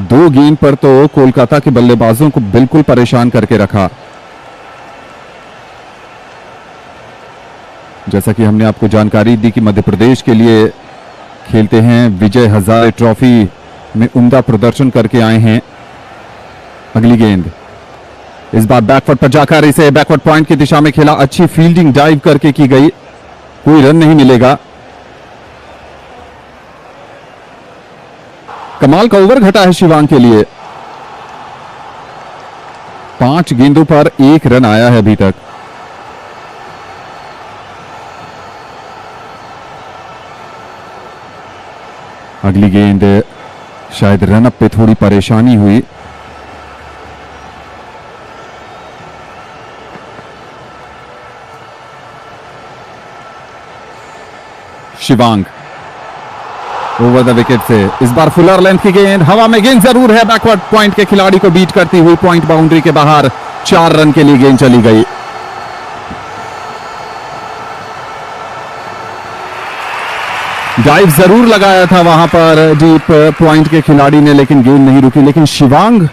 2 गेंद पर तो कोलकाता के बल्लेबाजों को बिल्कुल परेशान करके रखा। जैसा कि हमने आपको जानकारी दी कि मध्य प्रदेश के लिए खेलते हैं, विजय हजारे ट्रॉफी में उम्दा प्रदर्शन करके आए हैं। अगली गेंद इस बार बैकवर्ड पर जाकर इसे बैकवर्ड पॉइंट की दिशा में खेला। अच्छी फील्डिंग डाइव करके की गई, कोई रन नहीं मिलेगा। कमाल का ओवर घटा है शिवांग के लिए। 5 गेंदों पर 1 रन आया है अभी तक। अगली गेंद शायद रनअप पे थोड़ी परेशानी हुई। शिवांग ओवर द विकेट से इस बार फुलर लेंथ की गेंद, हवा में गेंद जरूर है, बैकवर्ड पॉइंट के खिलाड़ी को बीट करती हुई पॉइंट बाउंड्री के बाहर। 4 रन के लिए गेंद चली गई। डाइव जरूर लगाया था वहां पर डीप पॉइंट के खिलाड़ी ने लेकिन गेंद नहीं रुकी। लेकिन शिवांग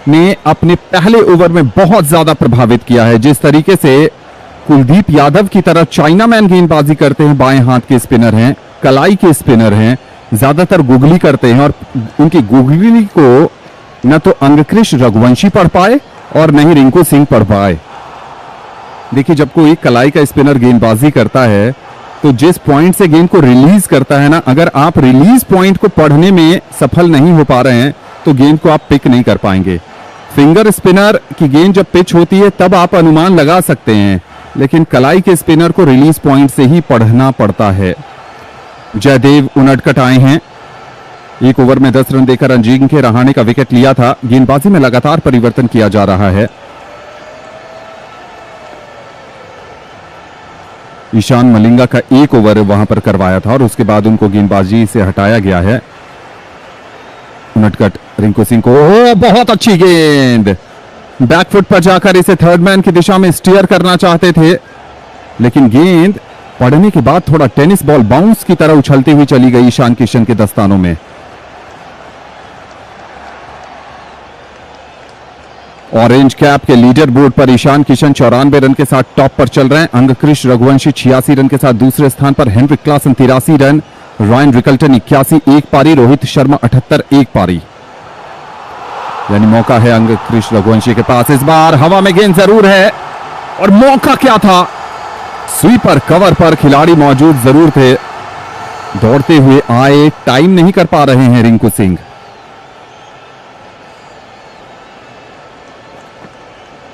ने अपने पहले ओवर में बहुत ज्यादा प्रभावित किया है। जिस तरीके से कुलदीप यादव की तरह चाइनामैन गेंदबाजी करते हैं, बाएं हाथ के स्पिनर हैं, कलाई के स्पिनर हैं, ज्यादातर गुगली करते हैं और उनकी गुगली को न तो अंगकृष्ण रघुवंशी पढ़ पाए और न ही रिंकू सिंह पढ़ पाए। देखिए जब कोई कलाई का स्पिनर गेंदबाजी करता है तो जिस पॉइंट से गेंद को रिलीज करता है ना, अगर आप रिलीज पॉइंट को पढ़ने में सफल नहीं हो पा रहे हैं तो गेंद को आप पिक नहीं कर पाएंगे। फिंगर स्पिनर की गेंद जब पिच होती है तब आप अनुमान लगा सकते हैं, लेकिन कलाई के स्पिनर को रिलीज पॉइंट से ही पढ़ना पड़ता है। जयदेव उनटकट आए हैं। 1 ओवर में 10 रन देकर अजिंक्य रहाणे का विकेट लिया था। गेंदबाजी में लगातार परिवर्तन किया जा रहा है। ईशान मलिंगा का 1 ओवर वहां पर करवाया था और उसके बाद उनको गेंदबाजी से हटाया गया है। उनटकट रिंकू सिंह को, बहुत अच्छी गेंद, बैकफुट पर जाकर इसे थर्ड मैन की दिशा में स्टीयर करना चाहते थे लेकिन गेंद पड़ने के बाद थोड़ा टेनिस बॉल बाउंस की तरह उछलती हुई चली गई ईशान किशन के दस्तानों में। ऑरेंज कैप के लीडर बोर्ड पर ईशान किशन 94 रन के साथ टॉप पर चल रहे हैं। अंगकृष्ण रघुवंशी 86 रन के साथ दूसरे स्थान पर, हेनरिक क्लासन 83 रन, रॉयन रिकल्टन 81 1 पारी, रोहित शर्मा 78 1 पारी। यानी मौका है अंगकृष्ण रघुवंशी के पास। इस बार हवा में गेंद जरूर है और मौका क्या था, स्वीपर कवर पर खिलाड़ी मौजूद जरूर थे, दौड़ते हुए आए, टाइम नहीं कर पा रहे हैं रिंकू सिंह।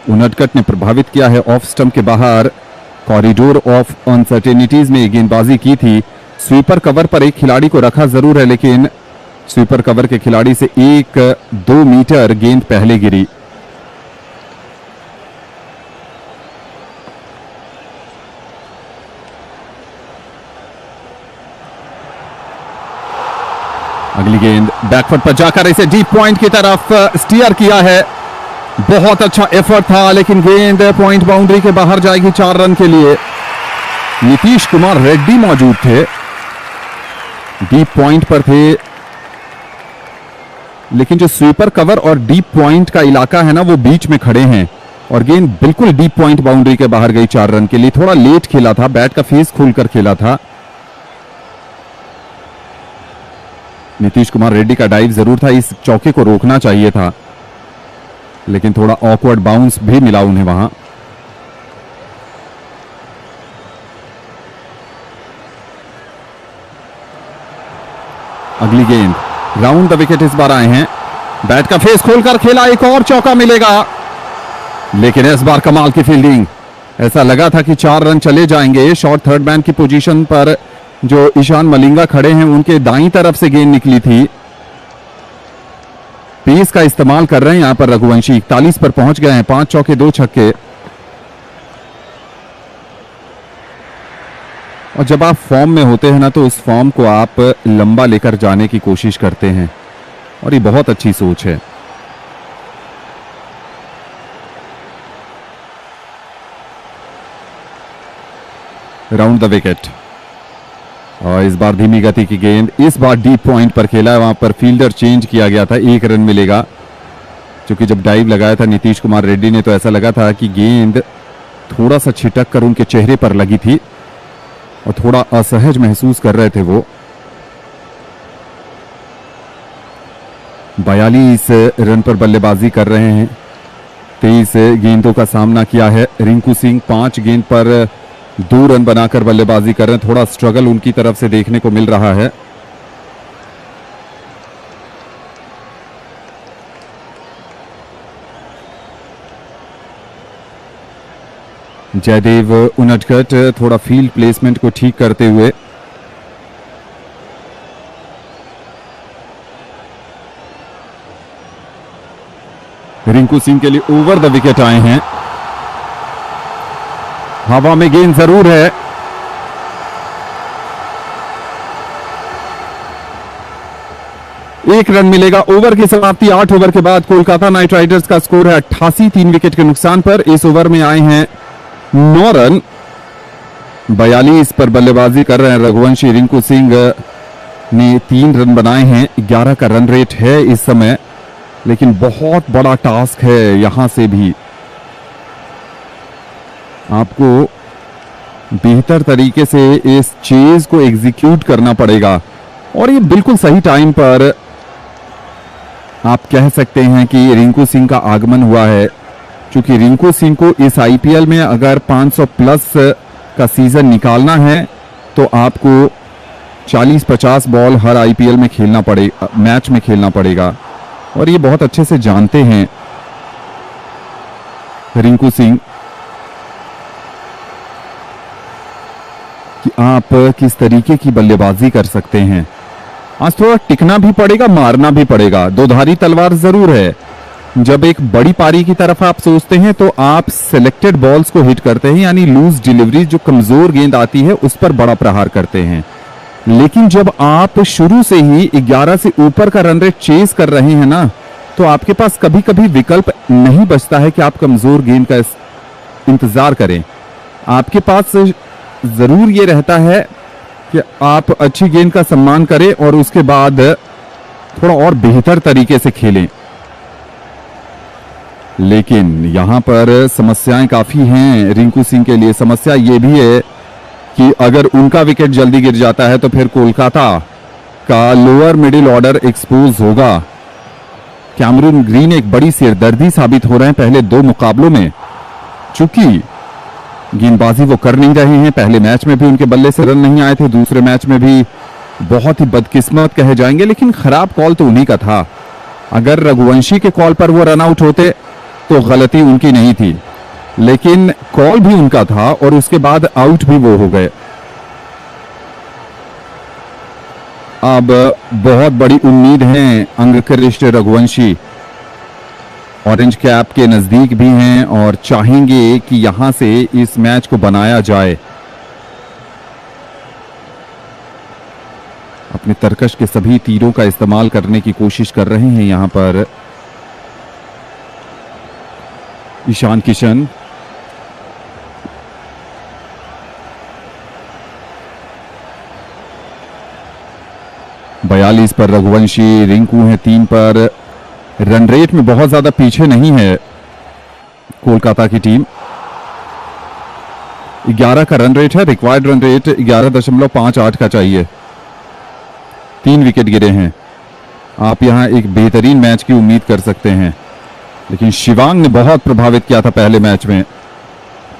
उनटकट ने प्रभावित किया है ऑफ स्टंप के बाहर, कॉरिडोर ऑफ अनसर्टेनिटीज में गेंदबाजी की थी। स्वीपर कवर पर एक खिलाड़ी को रखा जरूर है लेकिन स्वीपर कवर के खिलाड़ी से 1-2 मीटर गेंद पहले गिरी। अगली गेंद बैकफुट पर जाकर इसे डीप पॉइंट की तरफ स्टीयर किया है। बहुत अच्छा एफर्ट था, लेकिन गेंद पॉइंट बाउंड्री के बाहर जाएगी 4 रन के लिए। नीतीश कुमार रेड्डी मौजूद थे, डीप पॉइंट पर थे, लेकिन जो स्वीपर कवर और डीप पॉइंट का इलाका है ना, वो बीच में खड़े हैं और गेंद बिल्कुल डीप पॉइंट बाउंड्री के बाहर गई 4 रन के लिए। थोड़ा लेट खेला था, बैट का फेस खोलकर खेला था। नीतीश कुमार रेड्डी का डाइव जरूर था, इस चौके को रोकना चाहिए था, लेकिन थोड़ा ऑकवर्ड बाउंस भी मिला उन्हें वहां। अगली गेंद राउंड द विकेट इस बार आए हैं, बैट का फेस खोलकर खेला, एक और चौका मिलेगा, लेकिन इस बार कमाल की फील्डिंग। ऐसा लगा था कि 4 रन चले जाएंगे। शॉर्ट थर्ड मैन की पोजीशन पर जो ईशान मलिंगा खड़े हैं, उनके दाईं तरफ से गेंद निकली थी। पेस का इस्तेमाल कर रहे हैं यहां पर रघुवंशी, 41 पर पहुंच गए हैं, 5 चौके 2 छक्के। और जब आप फॉर्म में होते हैं ना, तो उस फॉर्म को आप लंबा लेकर जाने की कोशिश करते हैं, और ये बहुत अच्छी सोच है। राउंड द विकेट, और इस बार धीमी गति की गेंद, इस बार डीप पॉइंट पर खेला है, वहां पर फील्डर चेंज किया गया था, 1 रन मिलेगा। क्योंकि जब डाइव लगाया था नीतीश कुमार रेड्डी ने, तो ऐसा लगा था कि गेंद थोड़ा सा छिटक कर उनके चेहरे पर लगी थी और थोड़ा असहज महसूस कर रहे थे वो। 42 रन पर बल्लेबाजी कर रहे हैं, 23 गेंदों का सामना किया है। रिंकू सिंह 5 गेंद पर 2 रन बनाकर बल्लेबाजी कर रहे हैं। थोड़ा स्ट्रगल उनकी तरफ से देखने को मिल रहा है। जयदेव उनटकट थोड़ा फील्ड प्लेसमेंट को ठीक करते हुए, रिंकू सिंह के लिए ओवर द विकेट आए हैं। हवा में गेंद जरूर है, एक रन मिलेगा। ओवर की समाप्ति 8 ओवर के बाद कोलकाता नाइट राइडर्स का स्कोर है 88, 3 विकेट के नुकसान पर। इस ओवर में आए हैं 9 रन, 42 पर बल्लेबाजी कर रहे हैं रघुवंशी। रिंकू सिंह ने 3 रन बनाए हैं, 11 का रन रेट है इस समय, लेकिन बहुत बड़ा टास्क है यहां से भी। आपको बेहतर तरीके से इस चेज को एग्जीक्यूट करना पड़ेगा, और ये बिल्कुल सही टाइम पर आप कह सकते हैं कि रिंकू सिंह का आगमन हुआ है। क्योंकि रिंकू सिंह को इस आईपीएल में अगर 500 प्लस का सीजन निकालना है, तो आपको 40-50 बॉल हर आईपीएल में खेलना पड़ेगा, मैच में खेलना पड़ेगा, और ये बहुत अच्छे से जानते हैं रिंकू सिंह कि आप किस तरीके की बल्लेबाजी कर सकते हैं। आज थोड़ा टिकना भी पड़ेगा, मारना भी पड़ेगा, दोधारी तलवार जरूर है। जब एक बड़ी पारी की तरफ आप सोचते हैं, तो आप सिलेक्टेड बॉल्स को हिट करते हैं, यानी लूज डिलीवरी, जो कमजोर गेंद आती है उस पर बड़ा प्रहार करते हैं। लेकिन जब आप शुरू से ही 11 से ऊपर का रन रेट चेज कर रहे हैं ना, तो आपके पास कभी कभी विकल्प नहीं बचता है कि आप कमजोर गेंद का इंतजार करें। आपके पास जरूर ये रहता है कि आप अच्छी गेंद का सम्मान करें और उसके बाद थोड़ा और बेहतर तरीके से खेलें। लेकिन यहां पर समस्याएं काफी हैं रिंकू सिंह के लिए। समस्या ये भी है कि अगर उनका विकेट जल्दी गिर जाता है, तो फिर कोलकाता का लोअर मिडिल ऑर्डर एक्सपोज होगा। कैमरून ग्रीन एक बड़ी सिरदर्दी साबित हो रहे हैं पहले 2 मुकाबलों में, चूंकि गेंदबाजी वो कर नहीं रहे हैं। पहले मैच में भी उनके बल्ले से रन नहीं आए थे, दूसरे मैच में भी बहुत ही बदकिस्मत कहे जाएंगे, लेकिन खराब कॉल तो उन्हीं का था। अगर रघुवंशी के कॉल पर वो रन आउट होते तो गलती उनकी नहीं थी, लेकिन कॉल भी उनका था और उसके बाद आउट भी वो हो गए। अब बहुत बड़ी उम्मीद है अंगकरिष्ठ रघुवंशी, ऑरेंज कैप के नजदीक भी हैं और चाहेंगे कि यहां से इस मैच को बनाया जाए। अब अपने तरकश के सभी तीरों का इस्तेमाल करने की कोशिश कर रहे हैं यहां पर ईशान किशन। बयालीस पर रघुवंशी, रिंकू है 3 पर। रन रेट में बहुत ज्यादा पीछे नहीं है कोलकाता की टीम। 11 का रन रेट है, रिक्वायर्ड रन रेट 11.58 का चाहिए। 3 विकेट गिरे हैं। आप यहां एक बेहतरीन मैच की उम्मीद कर सकते हैं, लेकिन शिवांग ने बहुत प्रभावित किया था पहले मैच में।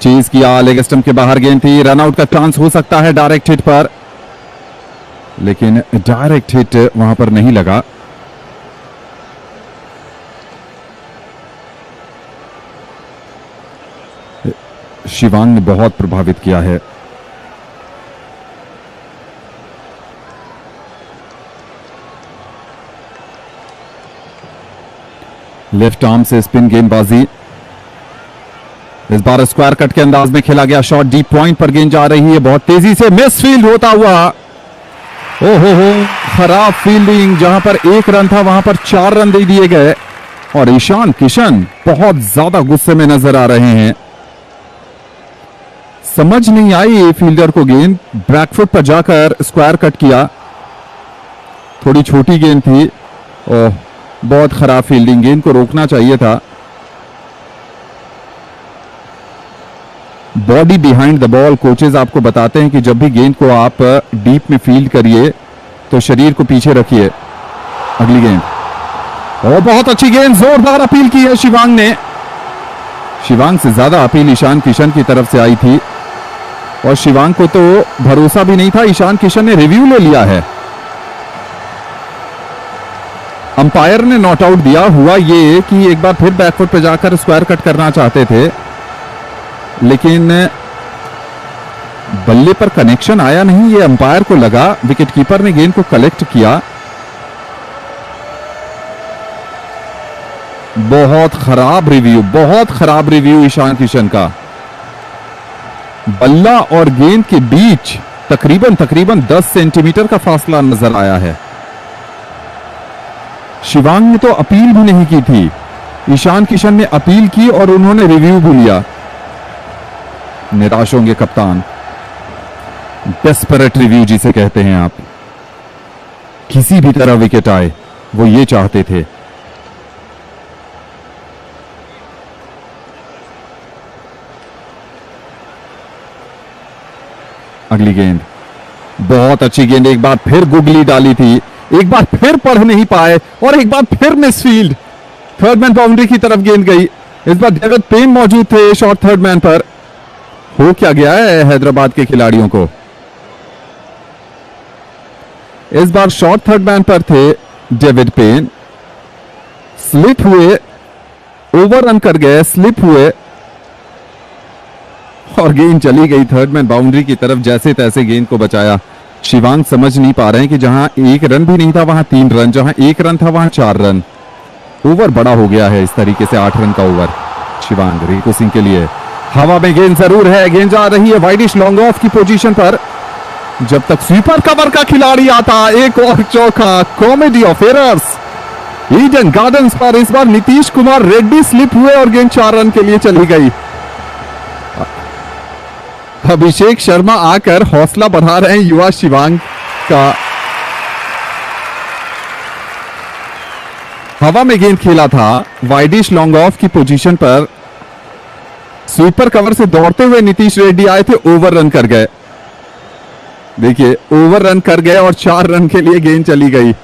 चेज किया, लेग स्टंप के बाहर गेंद थी, रनआउट का चांस हो सकता है डायरेक्ट हिट पर, लेकिन डायरेक्ट हिट वहां पर नहीं लगा। शिवांग ने बहुत प्रभावित किया है। लेफ्ट आर्म से स्पिन गेंदबाजी, इस बार स्क्वायर कट के अंदाज में खेला गया शॉट, डीप पॉइंट पर गेंद जा रही है, बहुत तेजी से मिस फील्ड होता हुआ। ओहो, खराब फील्डिंग, जहां पर 1 रन था वहां पर 4 रन दे दिए गए। और ईशान किशन बहुत ज्यादा गुस्से में नजर आ रहे हैं। समझ नहीं आई फील्डर को गेंद, बैकफुट पर जाकर स्क्वायर कट किया। थोड़ी छोटी गेंद थी। ओह, बहुत खराब फील्डिंग, गेंद को रोकना चाहिए था। Body behind the ball, coaches आपको बताते हैं कि जब भी गेंद को आप डीप में फील्ड करिए तो शरीर को पीछे रखिए। अगली गेंद, और बहुत अच्छी गेंद, जोरदार अपील की है शिवांग ने। शिवांग से ज्यादा अपील ईशान किशन की तरफ से आई थी, और शिवांग को तो भरोसा भी नहीं था। ईशान किशन ने रिव्यू ले लिया है। अंपायर ने नॉट आउट दिया। हुआ ये कि एक बार फिर बैकफुट पर जाकर स्क्वायर कट करना चाहते थे, लेकिन बल्ले पर कनेक्शन आया नहीं, ये अंपायर को लगा। विकेटकीपर ने गेंद को कलेक्ट किया। बहुत खराब रिव्यू ईशान किशन का। बल्ला और गेंद के बीच तकरीबन 10 सेंटीमीटर का फासला नजर आया है। शिवांग ने तो अपील भी नहीं की थी, ईशान किशन ने अपील की और उन्होंने रिव्यू भी लिया। निराश होंगे कप्तान। डेस्परेट रिव्यू जिसे कहते हैं आप, किसी भी तरह विकेट आए वो ये चाहते थे। अगली गेंद, बहुत अच्छी गेंद, एक बार फिर गुगली डाली थी, एक बार फिर पढ़ नहीं पाए, और एक बार फिर मिसफील्ड। थर्ड मैन बाउंड्री की तरफ गेंद गई। इस बार डेविड पेन मौजूद थे शॉर्ट थर्ड मैन पर। हो क्या गया है हैदराबाद के खिलाड़ियों को। इस बार शॉर्ट थर्ड मैन पर थे डेविड पेन, स्लिप हुए, ओवर रन कर गए, स्लिप हुए और गेंद चली गई थर्ड मैन बाउंड्री की तरफ। जैसे तैसे गेंद को बचाया। शिवांग समझ नहीं पा रहे हैं कि जहां 1 रन भी नहीं था वहां 3 रन, जहां 1 रन था वहां 4 रन। ओवर बड़ा हो गया है इस तरीके से, 8 रन का ओवर शिवांग। रिंकू सिंह के लिए हवा में गेंद जरूर है, गेंद जा रही है वाइडिश लॉन्ग ऑफ की पोजीशन पर। जब तक स्वीपर कवर का खिलाड़ी आता, एक और चौका। Comedy of errors Eden gardens पर इस बार नीतीश कुमार रेड्डी स्लिप हुए और गेंद 4 रन के लिए चली गई। अभिषेक शर्मा आकर हौसला बढ़ा रहे हैं युवा शिवांग का। हवा में गेंद खेला था, वाइडिश लॉन्ग ऑफ की पोजीशन पर, स्वीपर कवर से दौड़ते हुए नीतीश रेड्डी आए थे, ओवर रन कर गए। देखिए, ओवर रन कर गए और 4 रन के लिए गेंद चली गई।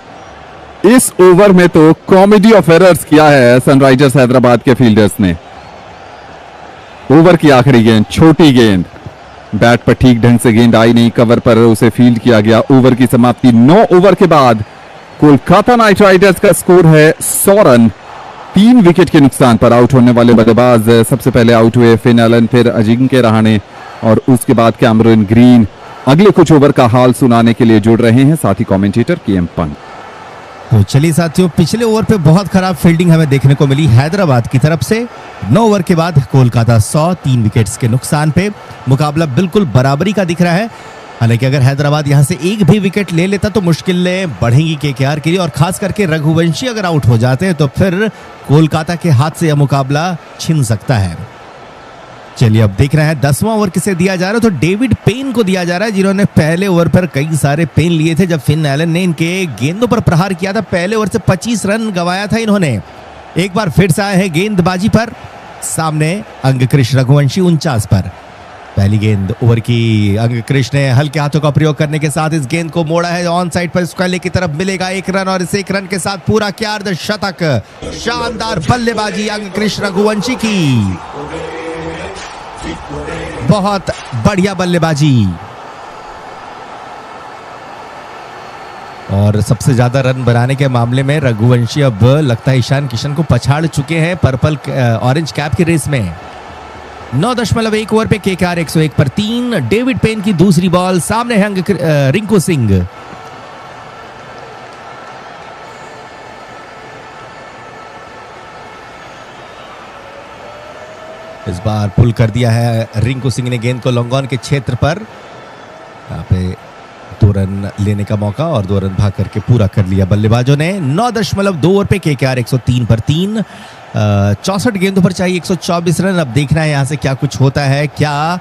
इस ओवर में तो कॉमेडी ऑफ एरर्स किया है सनराइजर्स हैदराबाद के फील्डर्स ने। ओवर की आखिरी गेंद, छोटी गेंद, बैट पर ठीक ढंग से गेंद आई नहीं, कवर पर उसे फील्ड किया गया। ओवर की समाप्ति। 9 ओवर के बाद कोलकाता नाइट राइडर्स का स्कोर है 100 रन। 3 विकेट के नुकसान पर आउट होने वाले बल्लेबाज सबसे पहले आउट हुए फिन एलन, फिर अजिंक्य रहाणे और उसके बाद कैमरन ग्रीन। अगले कुछ ओवर का हाल सुनाने के लिए जुड़ रहे हैं साथी कमेंटेटर केएम पंत। तो चलिए साथियों, पिछले ओवर पे बहुत खराब फील्डिंग हमें देखने को मिली हैदराबाद की तरफ से। 9 ओवर के बाद कोलकाता 100, 3 विकेट्स के नुकसान पे। मुकाबला बिल्कुल बराबरी का दिख रहा है। हालांकि अगर हैदराबाद यहां से एक भी विकेट ले लेता तो मुश्किलें बढ़ेंगी केकेआर के लिए, और खास करके रघुवंशी अगर आउट हो जाते हैं तो फिर कोलकाता के हाथ से यह मुकाबला छिन सकता है। चलिए अब देख रहे हैं 10वां ओवर किसे दिया जा रहा है, तो डेविड पेन को दिया जा रहा है, जिन्होंने पहले ओवर पर कई सारे पेन लिए थे जब फिन एलन ने इनके गेंदों पर प्रहार किया था। पहले ओवर से 25 रन गंवाया था इन्होंने। एक बार फिर से आए हैं गेंदबाजी पर, सामने अंगकृष रघुवंशी 49 पर। पहली गेंद ओवर की, अंगकृष ने हल्के हाथों का प्रयोग करने के साथ इस गेंद को मोड़ा है ऑन साइड पर, स्क्वायर की तरफ मिलेगा 1 रन, और इस 1 रन के साथ पूरा किया अर्धशतक। शानदार बल्लेबाजी अंगकृष रघुवंशी की, बहुत बढ़िया बल्लेबाजी। और सबसे ज्यादा रन बनाने के मामले में रघुवंशी अब लगता है ईशान किशन को पछाड़ चुके हैं पर्पल ऑरेंज कैप की रेस में। 9.1 ओवर पे केकेआर 101 पर 3। डेविड पेन की दूसरी बॉल, सामने है रिंकू सिंह। इस बार पुल कर दिया है रिंकू सिंह ने गेंद को लॉन्ग ऑन के क्षेत्र पर। यहाँ पे 2 रन लेने का मौका और 2 रन भाग करके पूरा कर लिया बल्लेबाजों ने। 9.2 ओवर पे केकेआर 103 पर 3। 64 गेंदों पर चाहिए 124 रन। अब देखना है यहां से क्या कुछ होता है। क्या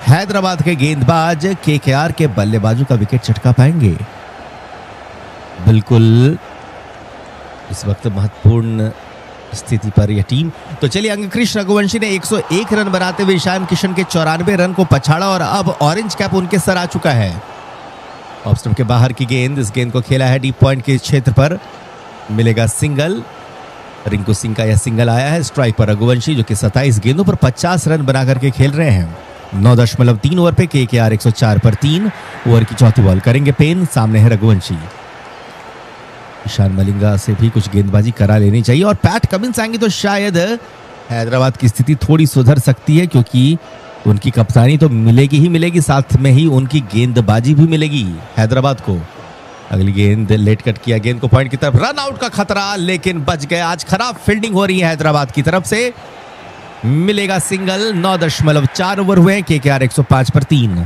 हैदराबाद के गेंदबाज केकेआर के बल्लेबाजों का विकेट चटका पाएंगे? बिल्कुल इस वक्त महत्वपूर्ण स्थिति पर यह टीम। तो चलिए, अंगकृष रघुवंशी ने 101 रन बनाते हुए ईशान किशन के 94 रन को पछाड़ा और अब ऑरेंज कैप उनके सर आ चुका है। ऑफ स्टंप के बाहर की गेंद, इस गेंद को खेला है डीप पॉइंट के क्षेत्र पर, मिलेगा सिंगल। रिंकू सिंह का यह सिंगल आया है। स्ट्राइक पर रघुवंशी, जो कि 27 गेंदों पर 50 रन बना करके खेल रहे हैं। 9.3 ओवर पे केकेआर 104 पर 3। ओवर की चौथी बॉल करेंगे पेन, सामने है रघुवंशी। ईशान मलिंगा से भी कुछ गेंदबाजी करा लेनी चाहिए, और पैट कमिंस आएंगे तो शायद हैदराबाद की स्थिति थोड़ी सुधर सकती है, क्योंकि उनकी कप्तानी तो मिलेगी ही मिलेगी, साथ में ही उनकी गेंदबाजी भी मिलेगी हैदराबाद को। अगली गेंद लेट कट किया, गेंद को पॉइंट की तरफ, रन आउट का खतरा, लेकिन बच गए। आज खराब फील्डिंग हो रही है हैदराबाद की तरफ से, मिलेगा सिंगल। 9.4 ओवर हुए, केकेआर 105 पर 3।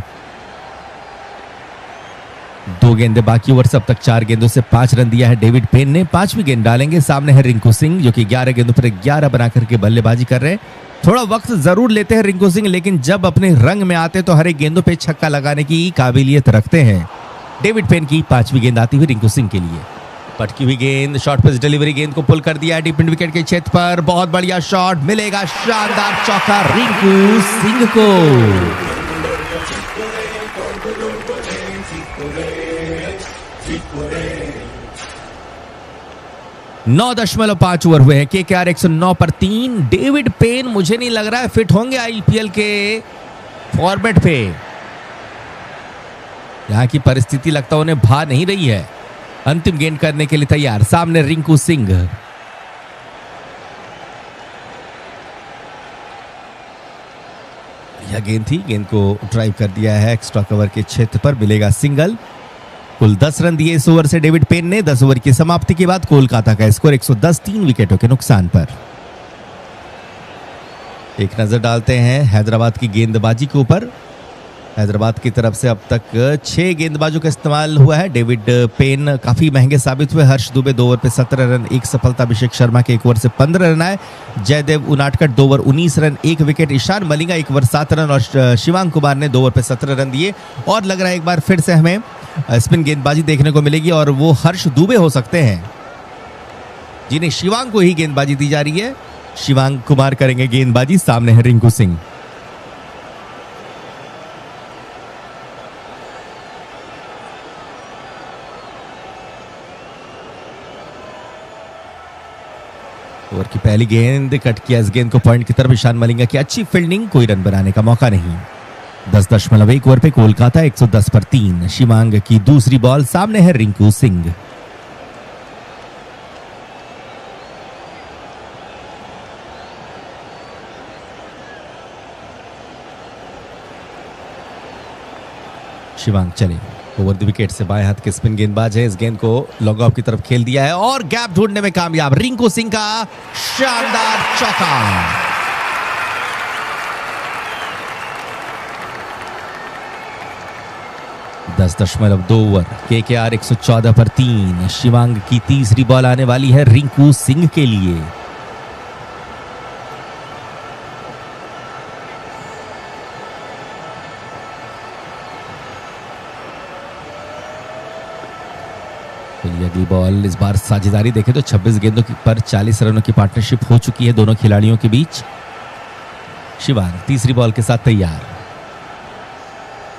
2 गेंदें बाकी ओवर से, अब तक 4 गेंदों से 5 रन दिया है डेविड पेन ने। 5वीं गेंद डालेंगे, सामने है रिंकू सिंह, जो कि 11 गेंदों पर 11 बनाकर के बल्लेबाजी कर रहे हैं। थोड़ा वक्त जरूर लेते हैं रिंकू सिंह, लेकिन जब अपने रंग में आते तो हर एक गेंदों पे छक्का लगाने की काबिलियत रखते हैं। डेविड पेन की 5वीं गेंद आती हुई रिंकू सिंह के लिए। पटकी हुई गेंद, शॉर्ट पिच डिलीवरी, गेंद को पुल कर दिया है डीप विकेट के क्षेत्र पर। बहुत बढ़िया शॉट, मिलेगा शानदार चौका रिंकू सिंह को। 9.5 ओवर हुए हैं, केकेआर 109 पर 3। डेविड पेन मुझे नहीं लग रहा है फिट होंगे आईपीएल के फॉर्मेट पे। यहां की परिस्थिति लगता है उन्हें भा नहीं रही है। अंतिम गेंद करने के लिए तैयार, सामने रिंकू सिंह। यह गेंद थी, गेंद को ड्राइव कर दिया है एक्स्ट्रा कवर के क्षेत्र पर, मिलेगा सिंगल। कुल 10 रन दिए इस ओवर से डेविड पेन ने। 10 ओवर की समाप्ति के बाद कोलकाता का स्कोर 110, 3 विकेटों के नुकसान पर। एक नजर डालते हैं हैदराबाद की गेंदबाजी के ऊपर। हैदराबाद की तरफ से अब तक 6 गेंदबाजों का इस्तेमाल हुआ है। डेविड पेन काफी महंगे साबित हुए। हर्ष दुबे 2 ओवर पे 17 रन, 1 सफलता। अभिषेक शर्मा के 1 ओवर से 15 रन आए। Jaydev Unadkat 2 over 19 run, 1 wicket. Ishan Malinga 1 over 7 run और शिवांग कुमार ने 2 ओवर पे 17 रन दिए। और लग रहा है एक बार फिर से हमें स्पिन गेंदबाजी देखने को मिलेगी, और वो हर्ष दुबे हो सकते हैं, जिन्हें शिवांग को ही गेंदबाजी दी जा रही है। शिवांग कुमार करेंगे गेंदबाजी, सामने है रिंकू सिंह। ओवर की पहली गेंद कट किया, इस गेंद को पॉइंट की तरफ। ईशान मलिंगा की अच्छी फील्डिंग, कोई रन बनाने का मौका नहीं। 10.1 ओवर पे कोलकाता 110 पर 3। शिवांग की दूसरी बॉल, सामने है रिंकू सिंह। शिवांग चले ओवर द विकेट से, बाएं हाथ के स्पिन गेंदबाज है। इस गेंद को लॉन्ग ऑफ की तरफ खेल दिया है और गैप ढूंढने में कामयाब रिंकू सिंह का शानदार चौका। 10.2 ओवर। केकेआर 114 पर 3। शिवांग की तीसरी बॉल आने वाली है रिंकू सिंह के लिए। अगली बॉल इस बार साझेदारी देखें तो 26 गेंदों पर 40 रनों की पार्टनरशिप हो चुकी है दोनों खिलाड़ियों के बीच। शिवांग तीसरी बॉल के साथ तैयार।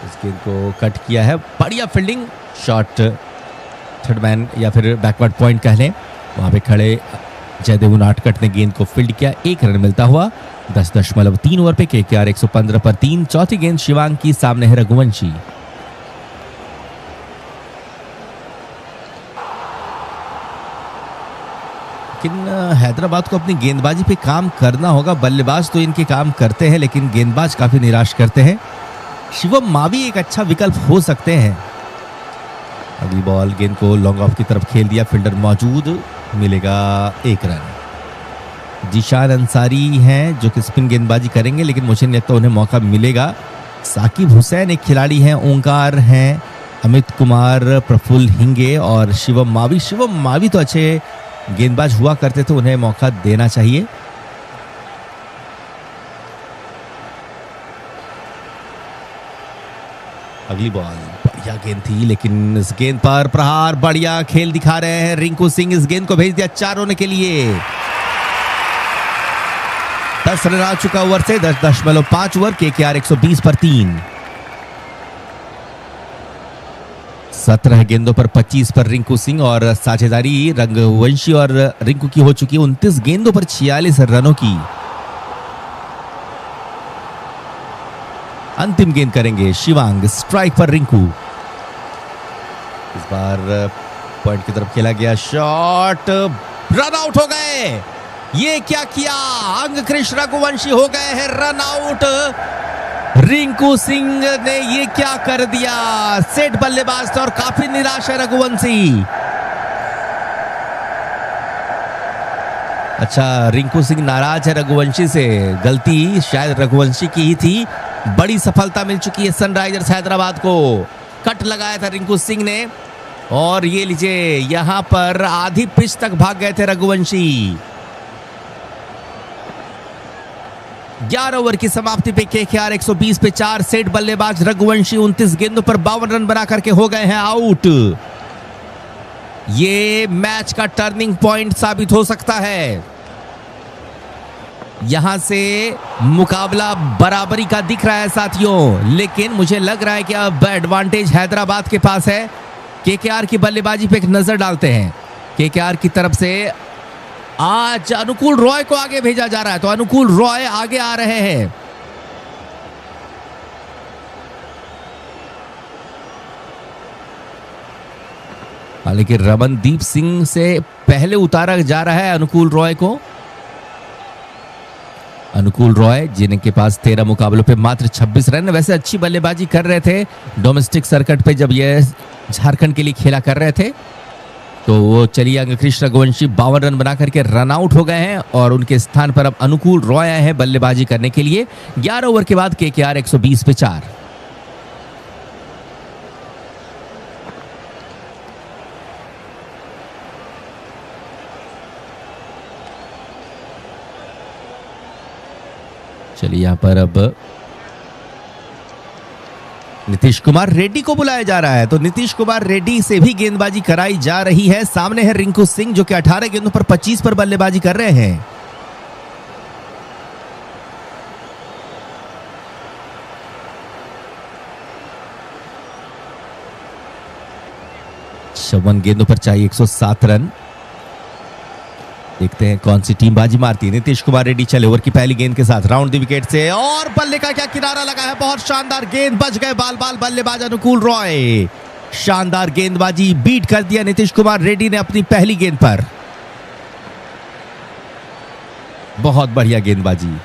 इस गेंद को कट किया है, बढ़िया फील्डिंग शॉट, थर्ड मैन या फिर बैकवर्ड पॉइंट कह लें, वहां पे खड़े जयदेव उनाटकट ने गेंद को फील्ड किया, 1 रन मिलता हुआ। 10.3 ओवर पे केकेआर 115 पर 3। चौथी गेंद शिवांग की, सामने है रघुवंशी। लेकिन हैदराबाद को अपनी गेंदबाजी पे काम करना होगा। बल्लेबाज तो इनके काम करते हैं लेकिन गेंदबाज काफी निराश करते हैं। शिवम मावी एक अच्छा विकल्प हो सकते हैं। अगली बॉल गेंद को लॉन्ग ऑफ की तरफ खेल दिया, फील्डर मौजूद, मिलेगा 1 रन। जिशान अंसारी हैं जो कि स्पिन गेंदबाजी करेंगे लेकिन मुझे नहीं लगता उन्हें मौका मिलेगा। साकिब हुसैन एक खिलाड़ी हैं, ओंकार हैं, अमित कुमार, प्रफुल्ल हिंगे और शिवम मावी। शिवम मावी तो अच्छे गेंदबाज हुआ करते थे, उन्हें मौका देना चाहिए। अगली बॉल बढ़िया गेंद थी लेकिन इस गेंद पर प्रहार, बढ़िया खेल दिखा रहे हैं रिंकू सिंह। इस गेंद को भेज दिया 4 होने के लिए। 10 रन आ चुका ओवर से। 10.5 ओवर। केकेआर 120 पर 3। 17 गेंदों पर 25 पर रिंकू सिंह और साझेदारी रघुवंशी और रिंकू की हो चुकी है 29 गेंदों पर 46 रनों की। अंतिम गेंद करेंगे शिवांग, स्ट्राइक पर रिंकू। इस बार पॉइंट की तरफ खेला गया शॉट, रन आउट हो गए। ये क्या किया, अंगकृष्ण रघुवंशी हो गए हैं रन आउट। रिंकू सिंह ने ये क्या कर दिया, सेट बल्लेबाज थे और काफी निराश है रघुवंशी। अच्छा, रिंकू सिंह नाराज है रघुवंशी से, गलती शायद रघुवंशी की ही थी। बड़ी सफलता मिल चुकी है सनराइजर्स हैदराबाद को। कट लगाया था रिंकू सिंह ने और ये लीजिए यहां पर आधी पिच तक भाग गए थे रघुवंशी। 11 ओवर की समाप्ति पे केकेआर 120 पे 4। सेट बल्लेबाज रघुवंशी 29 गेंदों पर 52 रन बना करके हो गए हैं आउट। ये मैच का टर्निंग पॉइंट साबित हो सकता है। यहां से मुकाबला बराबरी का दिख रहा है साथियों, लेकिन मुझे लग रहा है कि अब एडवांटेज हैदराबाद के पास है। केकेआर की बल्लेबाजी पे एक नजर डालते हैं। केकेआर की तरफ से आज अनुकूल रॉय को आगे भेजा जा रहा है, तो अनुकूल रॉय आगे आ रहे हैं। हालांकि रमनदीप सिंह से पहले उतारा जा रहा है अनुकूल रॉय को। अनुकूल रॉय जिनके पास 13 मुकाबलों पे मात्र 26 रन, वैसे अच्छी बल्लेबाजी कर रहे थे डोमेस्टिक सर्किट पे जब ये झारखंड के लिए खेला कर रहे थे। तो वो चलिए अंगकृष्ण रघुवंशी 52 रन बना करके रन आउट हो गए हैं और उनके स्थान पर अब अनुकूल रॉय आए हैं बल्लेबाजी करने के लिए। 11 ओवर के बाद केकेआर 120 पे 4। चलिए यहां पर अब नीतीश कुमार रेड्डी को बुलाया जा रहा है, तो नीतीश कुमार रेड्डी से भी गेंदबाजी कराई जा रही है। सामने है रिंकू सिंह जो कि 18 गेंदों पर 25 पर बल्लेबाजी कर रहे हैं। चौवन गेंदों पर चाहिए 107 रन। देखते हैं कौन सी टीम बाजी मारती है। नीतीश कुमार रेड्डी चले ओवर की पहली गेंद के साथ राउंड द विकेट से और बल्ले का क्या किनारा लगा है, बहुत शानदार गेंद, बच गए बाल बाल बल्लेबाज अनुकूल रॉय। शानदार गेंदबाजी, बीट कर दिया नीतीश कुमार रेड्डी ने अपनी पहली गेंद पर। बहुत बढ़िया गेंदबाजी।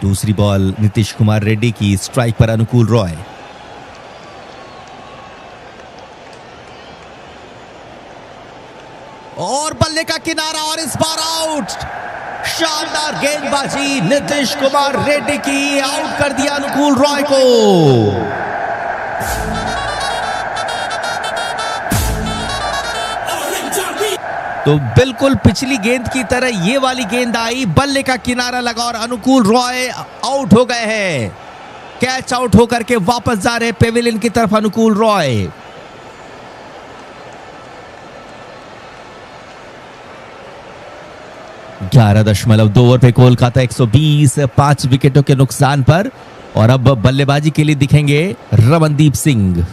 दूसरी बॉल नीतीश कुमार रेड्डी की, स्ट्राइक पर अनुकूल रॉय। और बल्ले का किनारा और इस बार आउट। शानदार गेंदबाजी नीतीश कुमार रेड्डी की, आउट कर दिया अनुकूल रॉय को। तो बिल्कुल पिछली गेंद की तरह ये वाली गेंद आई, बल्ले का किनारा लगा और अनुकूल रॉय आउट हो गए हैं। कैच आउट होकर के वापस जा रहे पेविलियन की तरफ अनुकूल रॉय। ग्यारह दशमलव 2 ओवर पे कोलकाता 120, 5 विकेटों के नुकसान पर। और अब बल्लेबाजी के लिए दिखेंगे रमनदीप सिंह।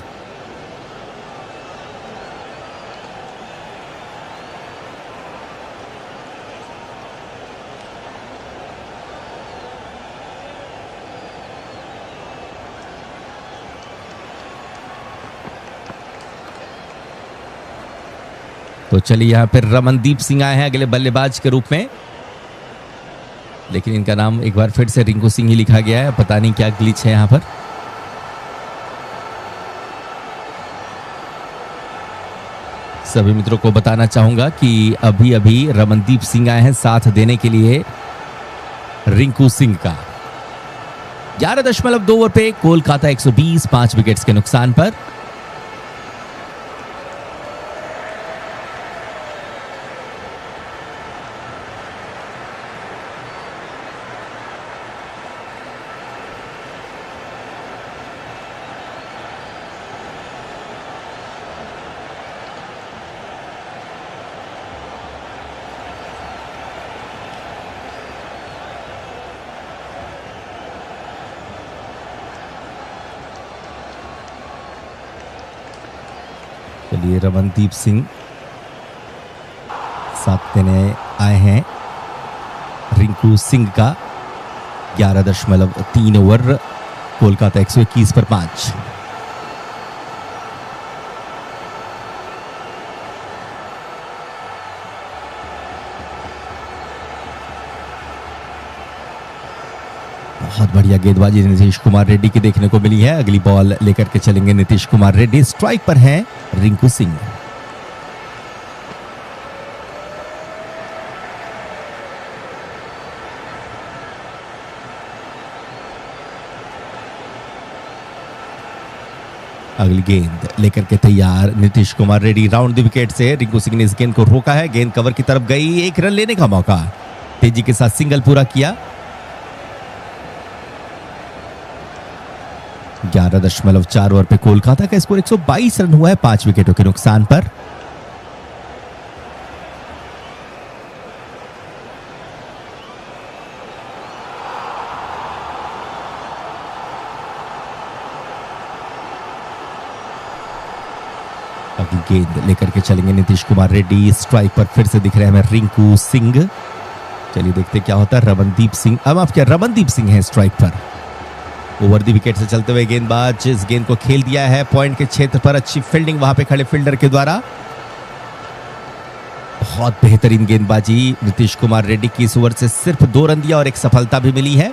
तो चलिए यहां पर रमनदीप सिंह आए हैं अगले बल्लेबाज के रूप में, लेकिन इनका नाम एक बार फिर से रिंकू सिंह ही लिखा गया है। पता नहीं क्या ग्लिच है यहां पर। सभी मित्रों को बताना चाहूंगा कि अभी अभी रमनदीप सिंह आए हैं साथ देने के लिए रिंकू सिंह का। 11.2 ओवर पे कोलकाता 120, 5 विकेट्स के नुकसान पर। चलिए रमनदीप सिंह साथ देने आए हैं रिंकू सिंह का। 11.3 ओवर, कोलकाता 121 पर 5। बहुत बढ़िया गेंदबाजी नीतीश कुमार रेड्डी की देखने को मिली है। अगली बॉल लेकर के चलेंगे नीतीश कुमार रेड्डी। स्ट्राइक पर है रिंकू सिंह। अगली गेंद लेकर के तैयार Nitish Kumar Reddy. Round the wicket से रिंकू सिंह ने इस गेंद को रोका है। गेंद कवर की तरफ गई, एक रन लेने का मौका, तेजी के साथ सिंगल पूरा किया। 11.4 ओवर पे कोलकाता का स्कोर 122 रन हुआ है, 5 विकेटों के नुकसान पर। अगली गेंद लेकर के चलेंगे नीतीश कुमार रेड्डी। स्ट्राइक पर फिर से दिख रहे हैं हमें रिंकू सिंह। चलिए देखते क्या होता है। रमनदीप सिंह, अब आप क्या रमनदीप सिंह है स्ट्राइक पर। ओवर दी विकेट से चलते हुए गेंदबाज इस गेंद को खेल दिया है पॉइंट के क्षेत्र पर। अच्छी फील्डिंग वहां पे खड़े फील्डर के द्वारा। बहुत बेहतरीन गेंदबाजी नीतीश कुमार रेड्डी की। इस ओवर से सिर्फ 2 रन दिया और एक सफलता भी मिली है।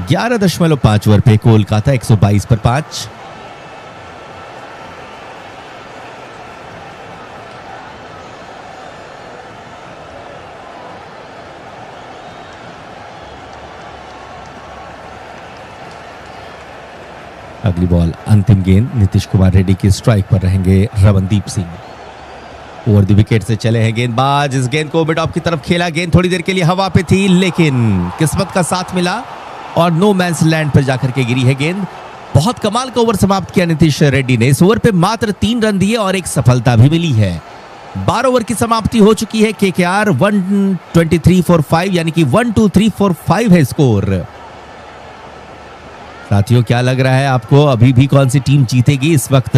11.5 ओवर पे कोलकाता 122 पर 5। अगली बॉल अंतिम गेंद नीतीश कुमार रेड्डी की। स्ट्राइक पर रहेंगे Ramandeep Singh. Over the wicket से चले हैं गेंदबाज। इस गेंद को मिड ऑफ की तरफ खेला। गेंद थोड़ी देर के लिए हवा पे थी, लेकिन किस्मत का साथ मिला और नो मैंस लैंड पर जाकर के गिरी है गेंद। बहुत कमाल का ओवर समाप्त किया नीतीश रेड्डी ने। इस ओवर पे मात्र 3 रन दिए और एक सफलता भी मिली है। 12 ओवर की समाप्ति हो चुकी है। केकेआर 123 फॉर 5, यानी कि 1-2-3 फॉर 5 है स्कोर। साथियों क्या लग रहा है आपको, अभी भी कौन सी टीम जीतेगी इस वक्त?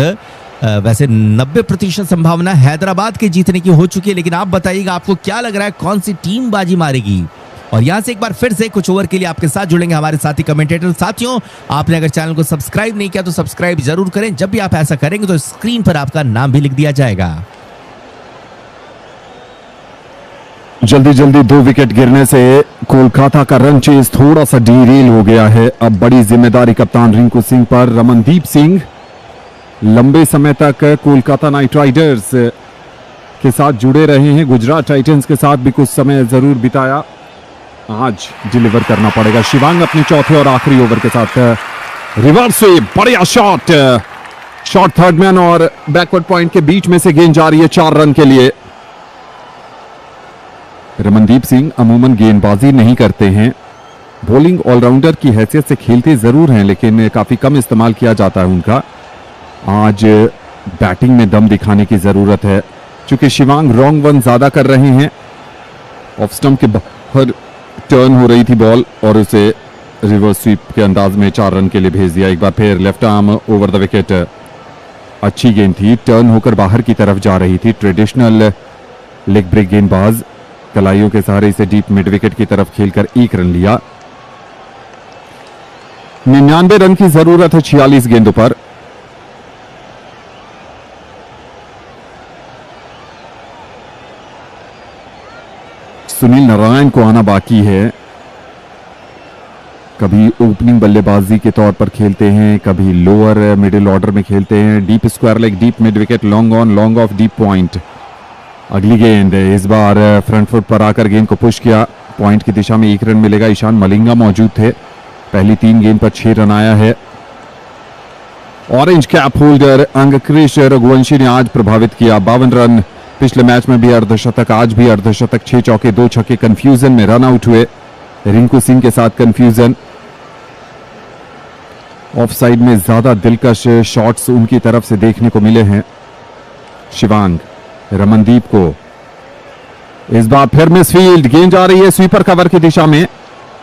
वैसे 90% संभावना हैदराबाद के जीतने की हो चुकी है, लेकिन आप बताइएगा आपको क्या लग रहा है कौन सी टीम बाजी मारेगी। और यहां से एक बार फिर से कुछ ओवर के लिए आपके साथ जुड़ेंगे हमारे साथी कमेंटेटर। साथियों आपने अगर चैनल को सब्सक्राइब नहीं किया तो सब्सक्राइब जरूर करें। जब भी आप ऐसा करेंगे तो स्क्रीन पर आपका नाम भी लिख दिया जाएगा। जल्दी जल्दी 2 विकेट गिरने से कोलकाता का रन चेज थोड़ा सा डीरेल हो गया है। अब बड़ी जिम्मेदारी कप्तान रिंकू सिंह पर। रमनदीप सिंह लंबे समय तक कोलकाता नाइट राइडर्स के साथ जुड़े रहे हैं, गुजरात टाइटंस के साथ भी कुछ समय जरूर बिताया, आज डिलीवर करना पड़ेगा। शिवांग अपने चौथे और आखिरी ओवर के साथ रिवर्स स्वीप, बढ़िया शॉट, शॉट थर्ड मैन और बैकवर्ड पॉइंट के बीच में से गेंद जा रही है 4 रन के लिए। रमनदीप सिंह अमूमन गेंदबाजी नहीं करते हैं, बॉलिंग ऑलराउंडर की हैसियत से खेलते जरूर हैं, लेकिन काफी कम इस्तेमाल किया जाता है उनका। आज बैटिंग में दम दिखाने की जरूरत है, क्योंकि शिवांग रॉन्ग वन ज्यादा कर रहे हैं। ऑफ स्टंप के बाहर टर्न हो रही थी बॉल और उसे रिवर्स स्वीप के अंदाज में 4 रन के लिए भेज दिया। एक बार फिर left arm over the wicket, अच्छी गेंद थी, टर्न होकर बाहर की तरफ जा रही थी। ट्रेडिशनल लेग ब्रेक गेंदबाज कलाइयों के सहारे इसे डीप मिड विकेट की तरफ खेलकर 1 रन लिया। 99 रन की जरूरत है 46 गेंदों पर। सुनील नारायण को आना बाकी है, कभी ओपनिंग बल्लेबाजी के तौर पर खेलते हैं, कभी लोअर मिडिल ऑर्डर में खेलते हैं। Deep square leg, deep mid wicket, long on, long off, deep point. अगली गेंद इस बार फ्रंट फुट पर आकर गेंद को पुश किया, पॉइंट की दिशा में 1 रन मिलेगा। ईशान मलिंगा मौजूद थे, पहली 3 गेंद पर 6 रन आया है। Orange cap holder Angkrish Raghuvanshi ने आज प्रभावित किया, 52 रन। पिछले मैच में भी अर्धशतक, आज भी अर्धशतक, 6 चौके 2 छक्के। कंफ्यूजन में रन आउट हुए, रिंकू सिंह के साथ कंफ्यूजन। ऑफ साइड में ज्यादा दिलकश शॉट्स उनकी तरफ से देखने को मिले हैं। शिवांग रमनदीप को इस बार फिर मिस फील्ड, गेंद जा रही है स्वीपर कवर की दिशा में,